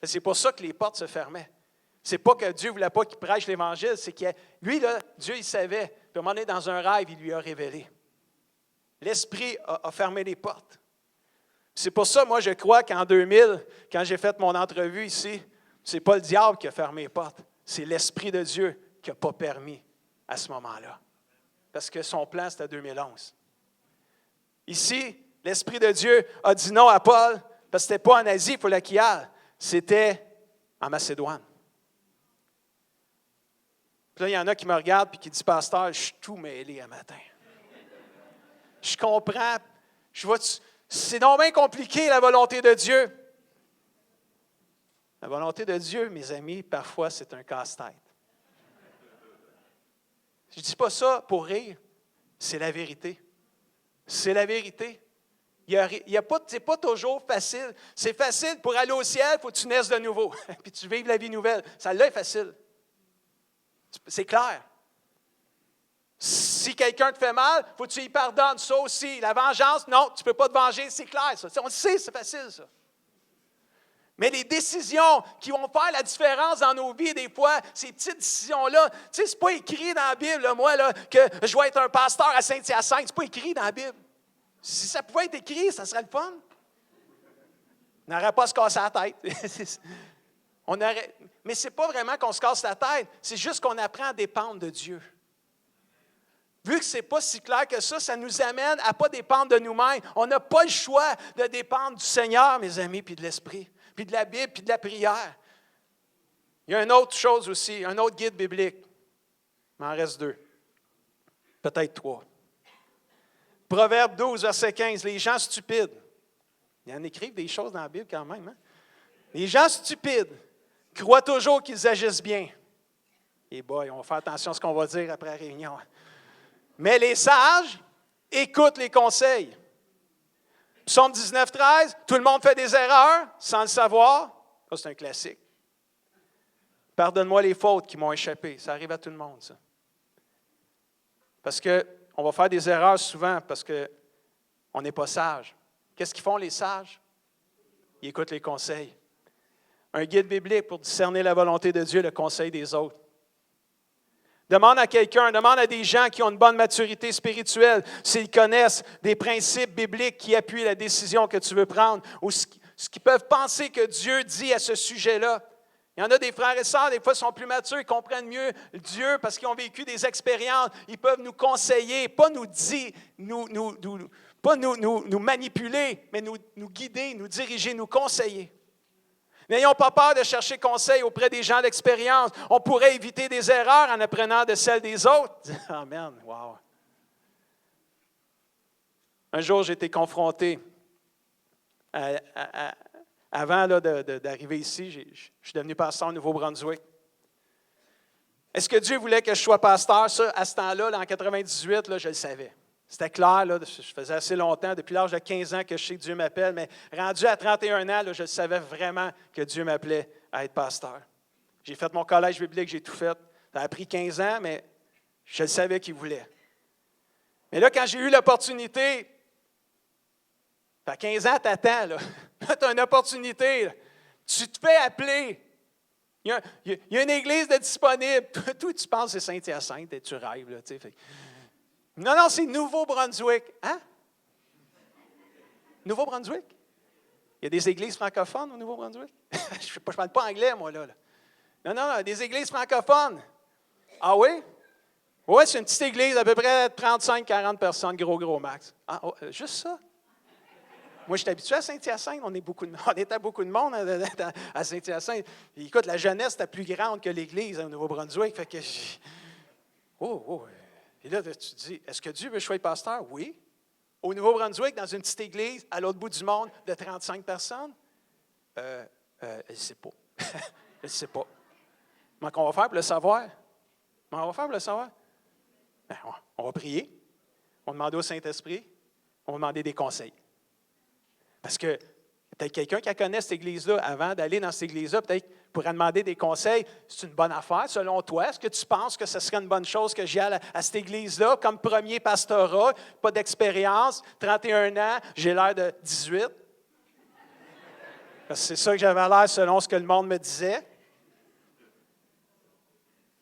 C'est pour ça que les portes se fermaient. C'est pas que Dieu ne voulait pas qu'il prêche l'Évangile, c'est que lui, là, Dieu, il savait. Puis à un moment donné, dans un rêve, il lui a révélé. L'Esprit a fermé les portes. C'est pour ça, moi, je crois qu'en 2000, quand j'ai fait mon entrevue ici, ce n'est pas le diable qui a fermé les portes, c'est l'Esprit de Dieu qui n'a pas permis à ce moment-là. Parce que son plan, c'était 2011. Ici, l'Esprit de Dieu a dit non à Paul, parce que ce n'était pas en Asie, il fallait qu'il y aille. C'était en Macédoine. Puis là, il y en a qui me regardent et qui disent, pasteur, je suis tout mêlé un matin. Je comprends. C'est donc bien compliqué, la volonté de Dieu. La volonté de Dieu, mes amis, parfois, c'est un casse-tête. Je ne dis pas ça pour rire. C'est la vérité. C'est la vérité. C'est pas toujours facile. C'est facile pour aller au ciel, il faut que tu naisses de nouveau. Puis tu vives la vie nouvelle. Ça là est facile. C'est clair. Si quelqu'un te fait mal, il faut que tu y pardonnes. Ça aussi. La vengeance, non, tu ne peux pas te venger. C'est clair, ça. On le sait, c'est facile, ça. Mais les décisions qui vont faire la différence dans nos vies, des fois, ces petites décisions-là, tu sais, c'est pas écrit dans la Bible, là, moi, là, que je vais être un pasteur à Saint-Hyacinthe. C'est pas écrit dans la Bible. Si ça pouvait être écrit, ça serait le fun. On n'aurait pas à se casser la tête. Mais ce n'est pas vraiment qu'on se casse la tête, c'est juste qu'on apprend à dépendre de Dieu. Vu que ce n'est pas si clair que ça nous amène à ne pas dépendre de nous-mêmes. On n'a pas le choix de dépendre du Seigneur, mes amis, puis de l'Esprit, puis de la Bible, puis de la prière. Il y a une autre chose aussi, un autre guide biblique. Il m'en reste 2. Peut-être 3. Proverbe 12, verset 15. Les gens stupides. Ils en écrivent des choses dans la Bible quand même. Hein? Les gens stupides croient toujours qu'ils agissent bien. Et boy, on va faire attention à ce qu'on va dire après la réunion. Mais les sages écoutent les conseils. Psaume 19, 13. Tout le monde fait des erreurs sans le savoir. Ça, c'est un classique. Pardonne-moi les fautes qui m'ont échappé. Ça arrive à tout le monde, ça. Parce qu'on va faire des erreurs souvent parce qu'on n'est pas sage. Qu'est-ce qu'ils font les sages? Ils écoutent les conseils. Un guide biblique pour discerner la volonté de Dieu, le conseil des autres. Demande à quelqu'un, demande à des gens qui ont une bonne maturité spirituelle s'ils connaissent des principes bibliques qui appuient la décision que tu veux prendre ou ce qu'ils peuvent penser que Dieu dit à ce sujet-là. Il y en a des frères et sœurs, des fois, sont plus matures, ils comprennent mieux Dieu parce qu'ils ont vécu des expériences. Ils peuvent nous conseiller, pas nous dire, pas nous manipuler, mais nous guider, nous diriger, nous conseiller. N'ayons pas peur de chercher conseil auprès des gens d'expérience. On pourrait éviter des erreurs en apprenant de celles des autres. Amen. Wow. Un jour, j'ai été confronté avant là, d'arriver ici, je suis devenu pasteur au Nouveau-Brunswick. Est-ce que Dieu voulait que je sois pasteur? Ça, à ce temps-là, en 98, là, je le savais. C'était clair, là, je faisais assez longtemps, depuis l'âge de 15 ans que je sais que Dieu m'appelle, mais rendu à 31 ans, là, je savais vraiment que Dieu m'appelait à être pasteur. J'ai fait mon collège biblique, j'ai tout fait. Ça a pris 15 ans, mais je le savais qu'il voulait. Mais là, quand j'ai eu l'opportunité, à 15 ans, t'attends, là. Là, tu as une opportunité. Là. Tu te fais appeler. Il y a une église de disponible. Toi, tu penses que c'est Saint-Hyacinthe et tu rêves. Là, tu sais. Non, c'est Nouveau-Brunswick. Hein? Nouveau-Brunswick? Il y a des églises francophones au Nouveau-Brunswick? Je ne parle pas anglais, moi, là. Non, des églises francophones. Ah oui? Oui, c'est une petite église d'à peu près 35-40 personnes, gros max. Ah, juste ça? Moi, je suis habitué à Saint-Hyacinthe. On était beaucoup de monde à Saint-Hyacinthe. Et écoute, la jeunesse était plus grande que l'Église au Nouveau-Brunswick. Fait que Et là, tu te dis, est-ce que Dieu veut que je sois pasteur? Oui. Au Nouveau-Brunswick, dans une petite église, à l'autre bout du monde, de 35 personnes? Elle ne sait pas. Elle ne sait pas. Comment on va faire pour le savoir? Comment on va faire pour le savoir? Ben, on va prier. On va demander au Saint-Esprit. On va demander des conseils. Parce que peut-être quelqu'un qui connaît cette église-là, avant d'aller dans cette église-là, peut-être pourrait demander des conseils. C'est une bonne affaire, selon toi. Est-ce que tu penses que ce serait une bonne chose que j'y aille à cette église-là comme premier pastorat, pas d'expérience, 31 ans, j'ai l'air de 18? Parce que c'est ça que j'avais l'air selon ce que le monde me disait.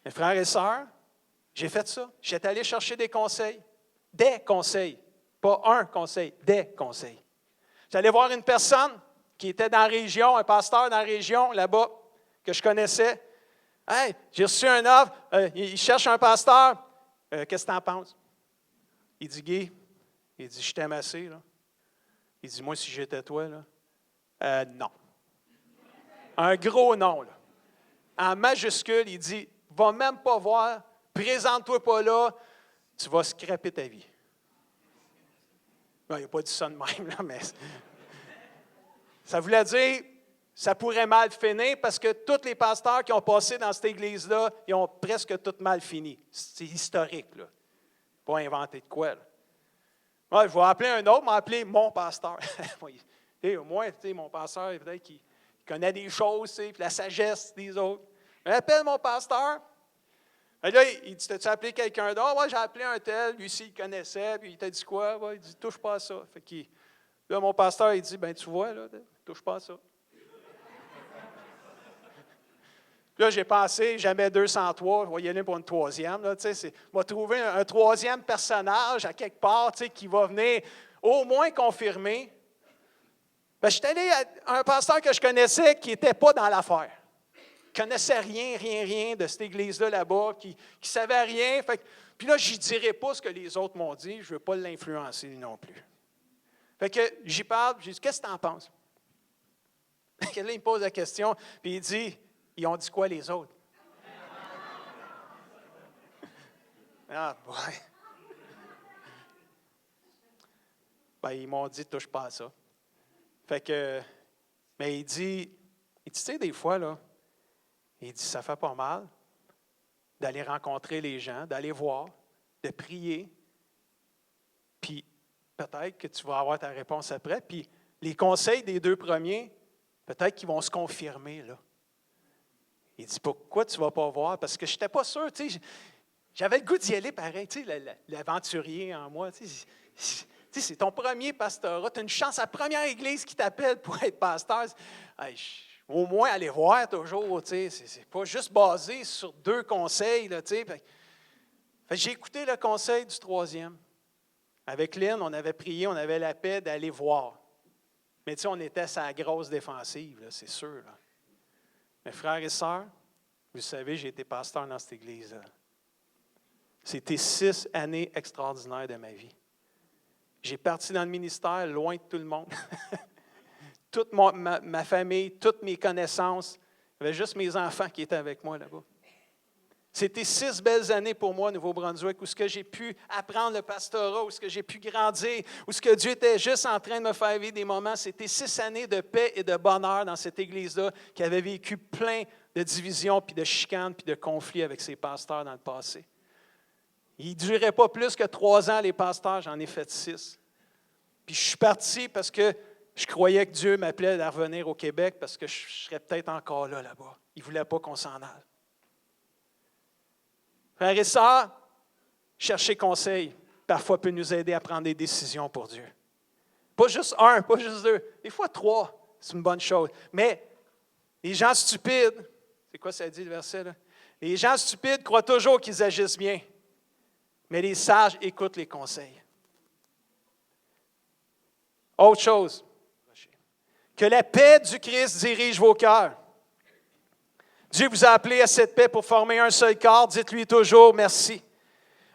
Mes frères et sœurs, j'ai fait ça. J'étais allé chercher des conseils. Des conseils. Pas un conseil, des conseils. J'allais voir une personne qui était dans la région, un pasteur dans la région, là-bas, que je connaissais. « Hey, j'ai reçu un offre, il cherche un pasteur. Qu'est-ce que tu en penses? » Il dit « Guy, il dit, je t'aime assez. Là. » Il dit « Moi, si j'étais toi, là. Non. » Un gros non, là. En majuscule, il dit « Va même pas voir, présente-toi pas là, tu vas scraper ta vie. » Il n'a pas dit ça de même, là, mais ça voulait dire ça pourrait mal finir parce que tous les pasteurs qui ont passé dans cette église-là, ils ont presque tout mal fini. C'est historique, là. Pas inventé de quoi, là. Ouais, je vais appeler un autre, je vais appeler mon pasteur. Au moins, mon pasteur, peut-être qu'il connaît des choses, puis la sagesse des autres. Appelle mon pasteur. Et là, il dit, t'as-tu appelé quelqu'un d'autre? Ouais, j'ai appelé un tel, lui aussi, il connaissait, puis il t'a dit quoi? Ouais, il dit, touche pas à ça. Fait que, là, mon pasteur, il dit, ben tu vois, là, touche pas à ça. Puis là, j'ai pensé, jamais 203, je vais y aller pour une troisième, là, tu sais, on va trouver un troisième personnage à quelque part, tu sais, qui va venir au moins confirmer. Ben, je suis allé à un pasteur que je connaissais qui n'était pas dans l'affaire. Qui ne connaissait rien de cette église-là, là-bas, qui ne savait rien. Puis là, je ne dirai pas ce que les autres m'ont dit, je ne veux pas l'influencer non plus. Fait que j'y parle, j'ai dit, qu'est-ce que tu en penses? Là, il me pose la question, puis il dit, Ils ont dit quoi, les autres? Ah, ouais. Ben, ils m'ont dit, touche pas à ça. Fait que, mais il dit, tu sais, des fois, là, il dit, ça fait pas mal d'aller rencontrer les gens, d'aller voir, de prier, puis peut-être que tu vas avoir ta réponse après, puis les conseils des 2 premiers, peut-être qu'ils vont se confirmer, là. Il dit, pourquoi tu ne vas pas voir? Parce que je n'étais pas sûr, tu sais, j'avais le goût d'y aller pareil, tu sais, l'aventurier en moi, tu sais, c'est ton premier pastorat, tu as une chance, la première église qui t'appelle pour être pasteur, au moins aller voir toujours, tu sais, c'est pas juste basé sur 2 conseils, là, tu sais. Fait j'ai écouté le conseil du 3e. Avec Lynn, on avait prié, on avait la paix d'aller voir. Mais tu sais, on était sur la grosse défensive, là, c'est sûr. Là. Mes frères et sœurs, vous savez, j'ai été pasteur dans cette église-là. C'était 6 années extraordinaires de ma vie. J'ai parti dans le ministère loin de tout le monde. Toute ma famille, toutes mes connaissances. Il y avait juste mes enfants qui étaient avec moi là-bas. C'était 6 belles années pour moi, Nouveau-Brunswick, où ce que j'ai pu apprendre le pastorat, où ce que j'ai pu grandir, où ce que Dieu était juste en train de me faire vivre des moments. C'était 6 années de paix et de bonheur dans cette église-là qui avait vécu plein de divisions, puis de chicanes, puis de conflits avec ses pasteurs dans le passé. Ils ne duraient pas plus que 3 ans, les pasteurs, j'en ai fait 6. Puis je suis parti parce que je croyais que Dieu m'appelait à revenir au Québec parce que je serais peut-être encore là-bas. Il ne voulait pas qu'on s'en aille. Frères et sœurs, chercher conseil, parfois peut nous aider à prendre des décisions pour Dieu. Pas juste 1, pas juste 2, des fois 3, c'est une bonne chose. Mais les gens stupides, c'est quoi ça dit le verset là? Les gens stupides croient toujours qu'ils agissent bien, mais les sages écoutent les conseils. Autre chose, que la paix du Christ dirige vos cœurs. Dieu vous a appelé à cette paix pour former un seul corps. Dites-lui toujours merci.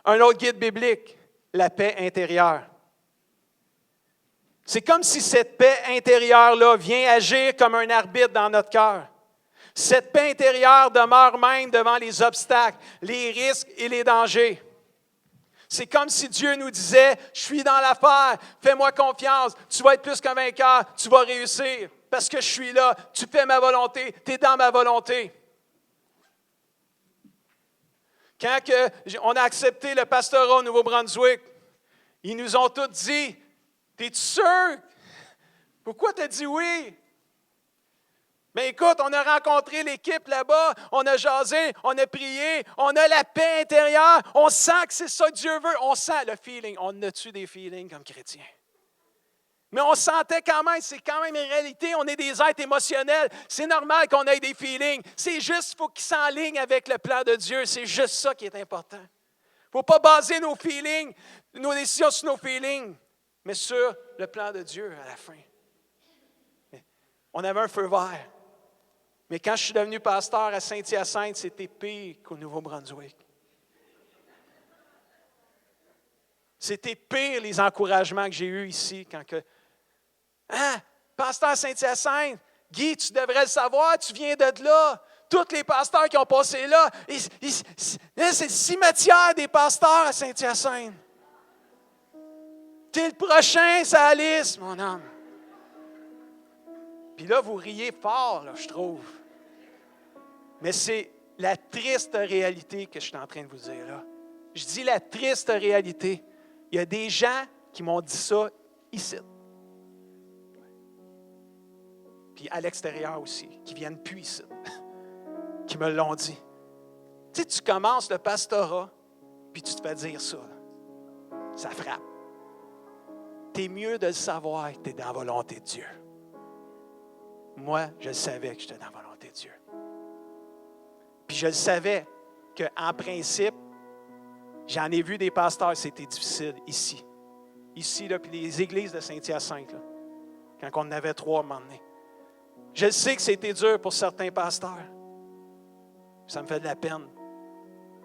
Un autre guide biblique, la paix intérieure. C'est comme si cette paix intérieure-là vient agir comme un arbitre dans notre cœur. Cette paix intérieure demeure même devant les obstacles, les risques et les dangers. C'est comme si Dieu nous disait, je suis dans l'affaire, fais-moi confiance, tu vas être plus qu'un vainqueur, tu vas réussir parce que je suis là, tu fais ma volonté, tu es dans ma volonté. Quand on a accepté le pastorat au Nouveau-Brunswick, ils nous ont tous dit, « T'es-tu sûr? Pourquoi tu as dit oui? » Mais écoute, on a rencontré l'équipe là-bas, on a jasé, on a prié, on a la paix intérieure, on sent que c'est ça que Dieu veut, on sent le feeling. On a-tu des feelings comme chrétiens? Mais on sentait quand même, c'est quand même une réalité, on est des êtres émotionnels. C'est normal qu'on ait des feelings. C'est juste qu'il faut qu'ils s'enlignent avec le plan de Dieu. C'est juste ça qui est important. Il ne faut pas baser nos feelings, nos décisions sur nos feelings, mais sur le plan de Dieu à la fin. On avait un feu vert. Mais quand je suis devenu pasteur à Saint-Hyacinthe, c'était pire qu'au Nouveau-Brunswick. C'était pire les encouragements que j'ai eus ici quand que hein, pasteur à Saint-Hyacinthe, Guy, tu devrais le savoir, tu viens de là. Tous les pasteurs qui ont passé là, c'est le cimetière des pasteurs à Saint-Hyacinthe. T'es le prochain, ça Alice, mon homme. Puis là, vous riez fort, là, je trouve. Mais c'est la triste réalité que je suis en train de vous dire là. Je dis la triste réalité. Il y a des gens qui m'ont dit ça ici. Puis à l'extérieur aussi, qui ne viennent plus ici, qui me l'ont dit. Tu sais, tu commences le pastorat, puis tu te fais dire ça. Ça frappe. T'es mieux de le savoir que tu es dans la volonté de Dieu. Moi, je savais que j'étais dans la volonté de Dieu. Puis je le savais qu'en principe, j'en ai vu des pasteurs, c'était difficile ici. Ici, là, puis les églises de Saint-Hyacinthe, là, quand on en avait 3 à un moment donné. Je sais que c'était dur pour certains pasteurs. Ça me fait de la peine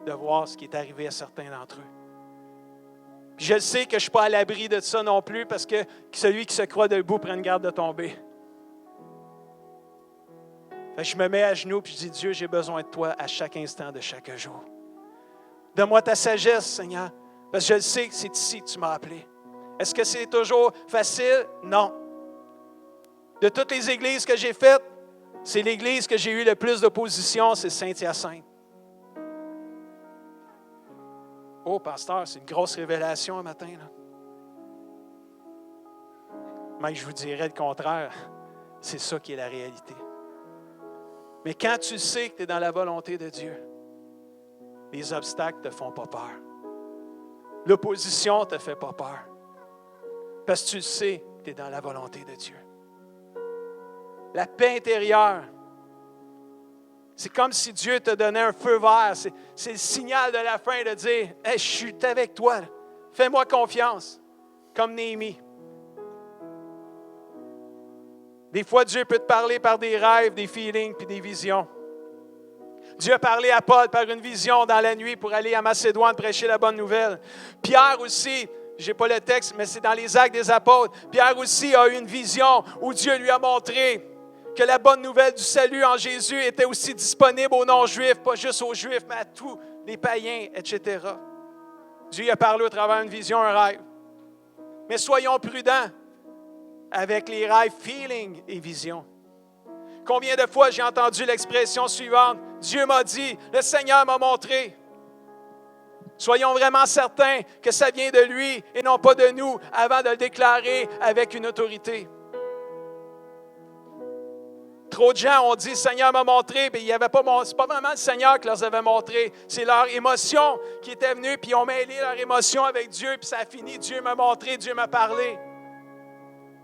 de voir ce qui est arrivé à certains d'entre eux. Puis je sais que je ne suis pas à l'abri de ça non plus parce que celui qui se croit debout prenne garde de tomber. Je me mets à genoux et je dis, Dieu, j'ai besoin de toi à chaque instant de chaque jour. Donne-moi ta sagesse, Seigneur, parce que je le sais que c'est ici que tu m'as appelé. Est-ce que c'est toujours facile? Non. De toutes les églises que j'ai faites, c'est l'église que j'ai eu le plus d'opposition, c'est Saint-Hyacinthe. Oh, pasteur, c'est une grosse révélation un matin, là. Mais je vous dirais le contraire. C'est ça qui est la réalité. Mais quand tu sais que tu es dans la volonté de Dieu, les obstacles ne te font pas peur. L'opposition ne te fait pas peur. Parce que tu sais que tu es dans la volonté de Dieu. La paix intérieure, c'est comme si Dieu te donnait un feu vert. C'est le signal de la fin de dire, hey, je suis avec toi. Fais-moi confiance. Comme Néhémie. Des fois, Dieu peut te parler par des rêves, des feelings puis des visions. Dieu a parlé à Paul par une vision dans la nuit pour aller à Macédoine prêcher la bonne nouvelle. Pierre aussi, je n'ai pas le texte, mais c'est dans les Actes des Apôtres. Pierre aussi a eu une vision où Dieu lui a montré que la bonne nouvelle du salut en Jésus était aussi disponible aux non-juifs, pas juste aux juifs, mais à tous les païens, etc. Dieu a parlé au travers d'une vision, un rêve. Mais soyons prudents avec les rêves, feeling et vision. Combien de fois j'ai entendu l'expression suivante, Dieu m'a dit, le Seigneur m'a montré. Soyons vraiment certains que ça vient de lui et non pas de nous avant de le déclarer avec une autorité. Trop de gens ont dit, le Seigneur m'a montré, mais c'est pas vraiment le Seigneur qui leur avait montré, c'est leur émotion qui était venue, puis ils ont mêlé leur émotion avec Dieu, puis ça a fini, Dieu m'a montré, Dieu m'a parlé.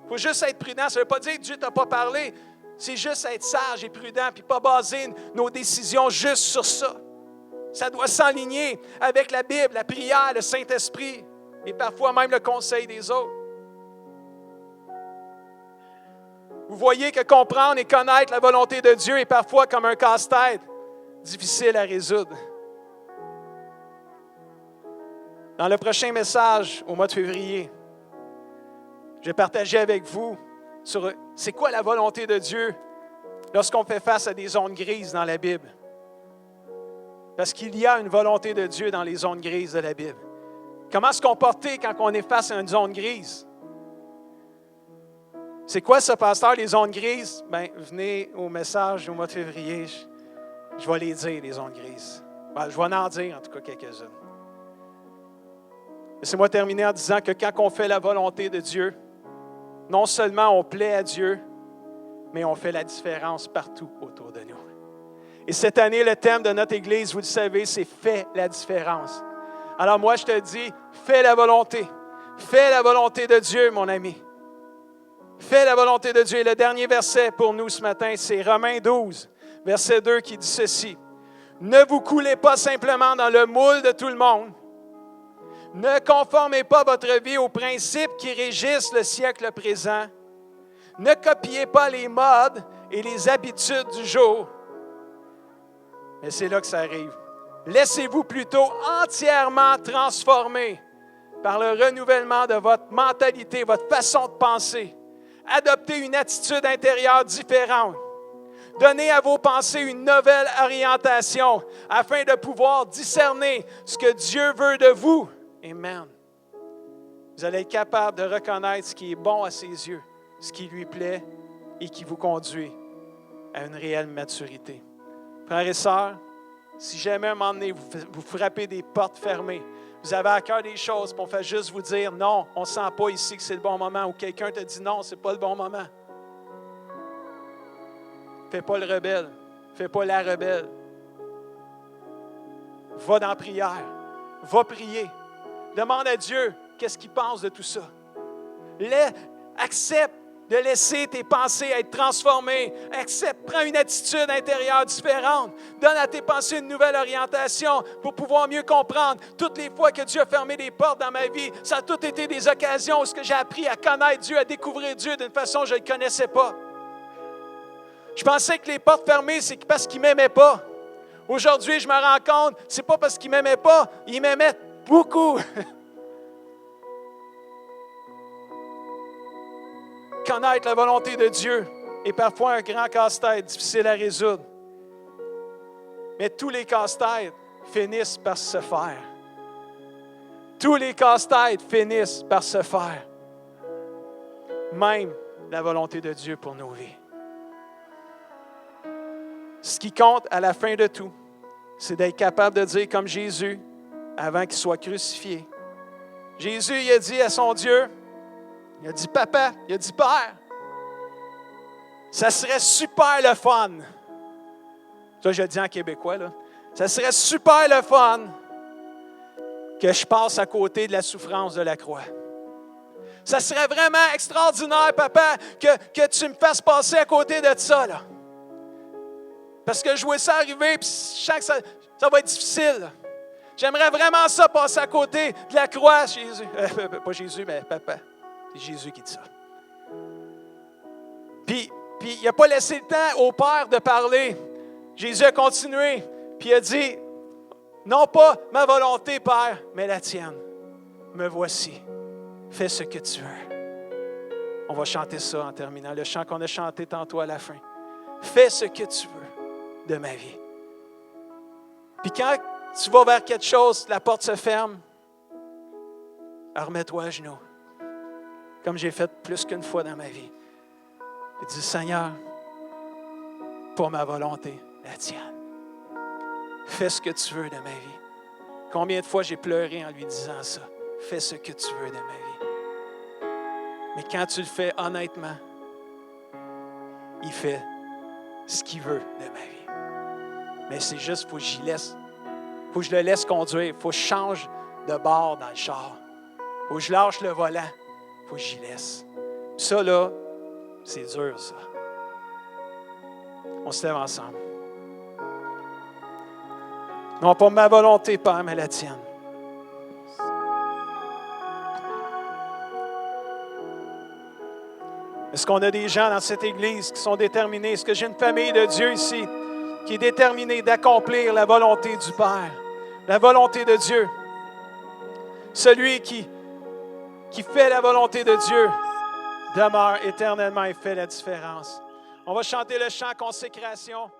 Il faut juste être prudent, ça ne veut pas dire que Dieu ne t'a pas parlé, c'est juste être sage et prudent, puis pas baser nos décisions juste sur ça. Ça doit s'aligner avec la Bible, la prière, le Saint-Esprit, et parfois même le conseil des autres. Vous voyez que comprendre et connaître la volonté de Dieu est parfois comme un casse-tête, difficile à résoudre. Dans le prochain message, au mois de février, je vais partager avec vous sur c'est quoi la volonté de Dieu lorsqu'on fait face à des zones grises dans la Bible. Parce qu'il y a une volonté de Dieu dans les zones grises de la Bible. Comment se comporter quand on est face à une zone grise? C'est quoi ça, pasteur, les zones grises? Bien, venez au message au mois de février. Je vais les dire, les zones grises. Ben, je vais en dire, en tout cas, quelques-unes. Laissez-moi terminer en disant que quand on fait la volonté de Dieu, non seulement on plaît à Dieu, mais on fait la différence partout autour de nous. Et cette année, le thème de notre Église, vous le savez, c'est « Fais la différence ». Alors moi, je te dis, fais la volonté. Fais la volonté de Dieu, mon ami. Fais la volonté de Dieu. Et le dernier verset pour nous ce matin, c'est Romains 12, verset 2 qui dit ceci. « Ne vous coulez pas simplement dans le moule de tout le monde. Ne conformez pas votre vie aux principes qui régissent le siècle présent. Ne copiez pas les modes et les habitudes du jour. » Mais c'est là que ça arrive. Laissez-vous plutôt entièrement transformer par le renouvellement de votre mentalité, votre façon de penser. Adoptez une attitude intérieure différente. Donnez à vos pensées une nouvelle orientation afin de pouvoir discerner ce que Dieu veut de vous. Amen. Vous allez être capable de reconnaître ce qui est bon à ses yeux, ce qui lui plaît et qui vous conduit à une réelle maturité. Frères et sœurs, si jamais à un moment donné, vous frappez des portes fermées, vous avez à cœur des choses, puis on fait juste vous dire non, on ne sent pas ici que c'est le bon moment, ou quelqu'un te dit non, ce n'est pas le bon moment. Fais pas le rebelle, fais pas la rebelle. Va dans la prière, va prier. Demande à Dieu qu'est-ce qu'il pense de tout ça. Accepte de laisser tes pensées être transformées. Accepte, prends une attitude intérieure différente. Donne à tes pensées une nouvelle orientation pour pouvoir mieux comprendre. Toutes les fois que Dieu a fermé des portes dans ma vie, ça a toutes été des occasions où j'ai appris à connaître Dieu, à découvrir Dieu d'une façon que je ne le connaissais pas. Je pensais que les portes fermées, c'est parce qu'il ne m'aimait pas. Aujourd'hui, je me rends compte, ce n'est pas parce qu'il ne m'aimait pas, il m'aimait beaucoup. Connaître la volonté de Dieu est parfois un grand casse-tête difficile à résoudre. Mais tous les casse-têtes finissent par se faire. Tous les casse-têtes finissent par se faire. Même la volonté de Dieu pour nos vies. Ce qui compte à la fin de tout, c'est d'être capable de dire comme Jésus, avant qu'il soit crucifié. Jésus, il a dit à son Dieu, il a dit Papa, il a dit Père, ça serait super le fun. Ça, je le dis en québécois, là. Ça serait super le fun que je passe à côté de la souffrance de la croix. Ça serait vraiment extraordinaire, Papa, que tu me fasses passer à côté de ça, là. Parce que je vois ça arriver, puis je sens que ça va être difficile, là. J'aimerais vraiment ça, passer à côté de la croix, Jésus. Pas Jésus, mais Papa. C'est Jésus qui dit ça. Puis il n'a pas laissé le temps au Père de parler. Jésus a continué, puis il a dit, non pas ma volonté, Père, mais la tienne. Me voici. Fais ce que tu veux. On va chanter ça en terminant. Le chant qu'on a chanté tantôt à la fin. Fais ce que tu veux de ma vie. Puis quand tu vas vers quelque chose, la porte se ferme, remets-toi à genoux. Comme j'ai fait plus qu'une fois dans ma vie. Et dis, Seigneur, pour ma volonté, la tienne. Fais ce que tu veux de ma vie. Combien de fois j'ai pleuré en lui disant ça? Fais ce que tu veux de ma vie. Mais quand tu le fais honnêtement, il fait ce qu'il veut de ma vie. Mais c'est juste, il faut que j'y laisse. Il faut que je le laisse conduire. Il faut que je change de bord dans le char. Il faut que je lâche le volant. Il faut que j'y laisse. Ça, là, c'est dur, ça. On se lève ensemble. Non pas ma volonté, Père, mais la tienne. Est-ce qu'on a des gens dans cette Église qui sont déterminés? Est-ce que j'ai une famille de Dieu ici qui est déterminée d'accomplir la volonté du Père, la volonté de Dieu? Celui qui fait la volonté de Dieu demeure éternellement et fait la différence. On va chanter le chant Consécration.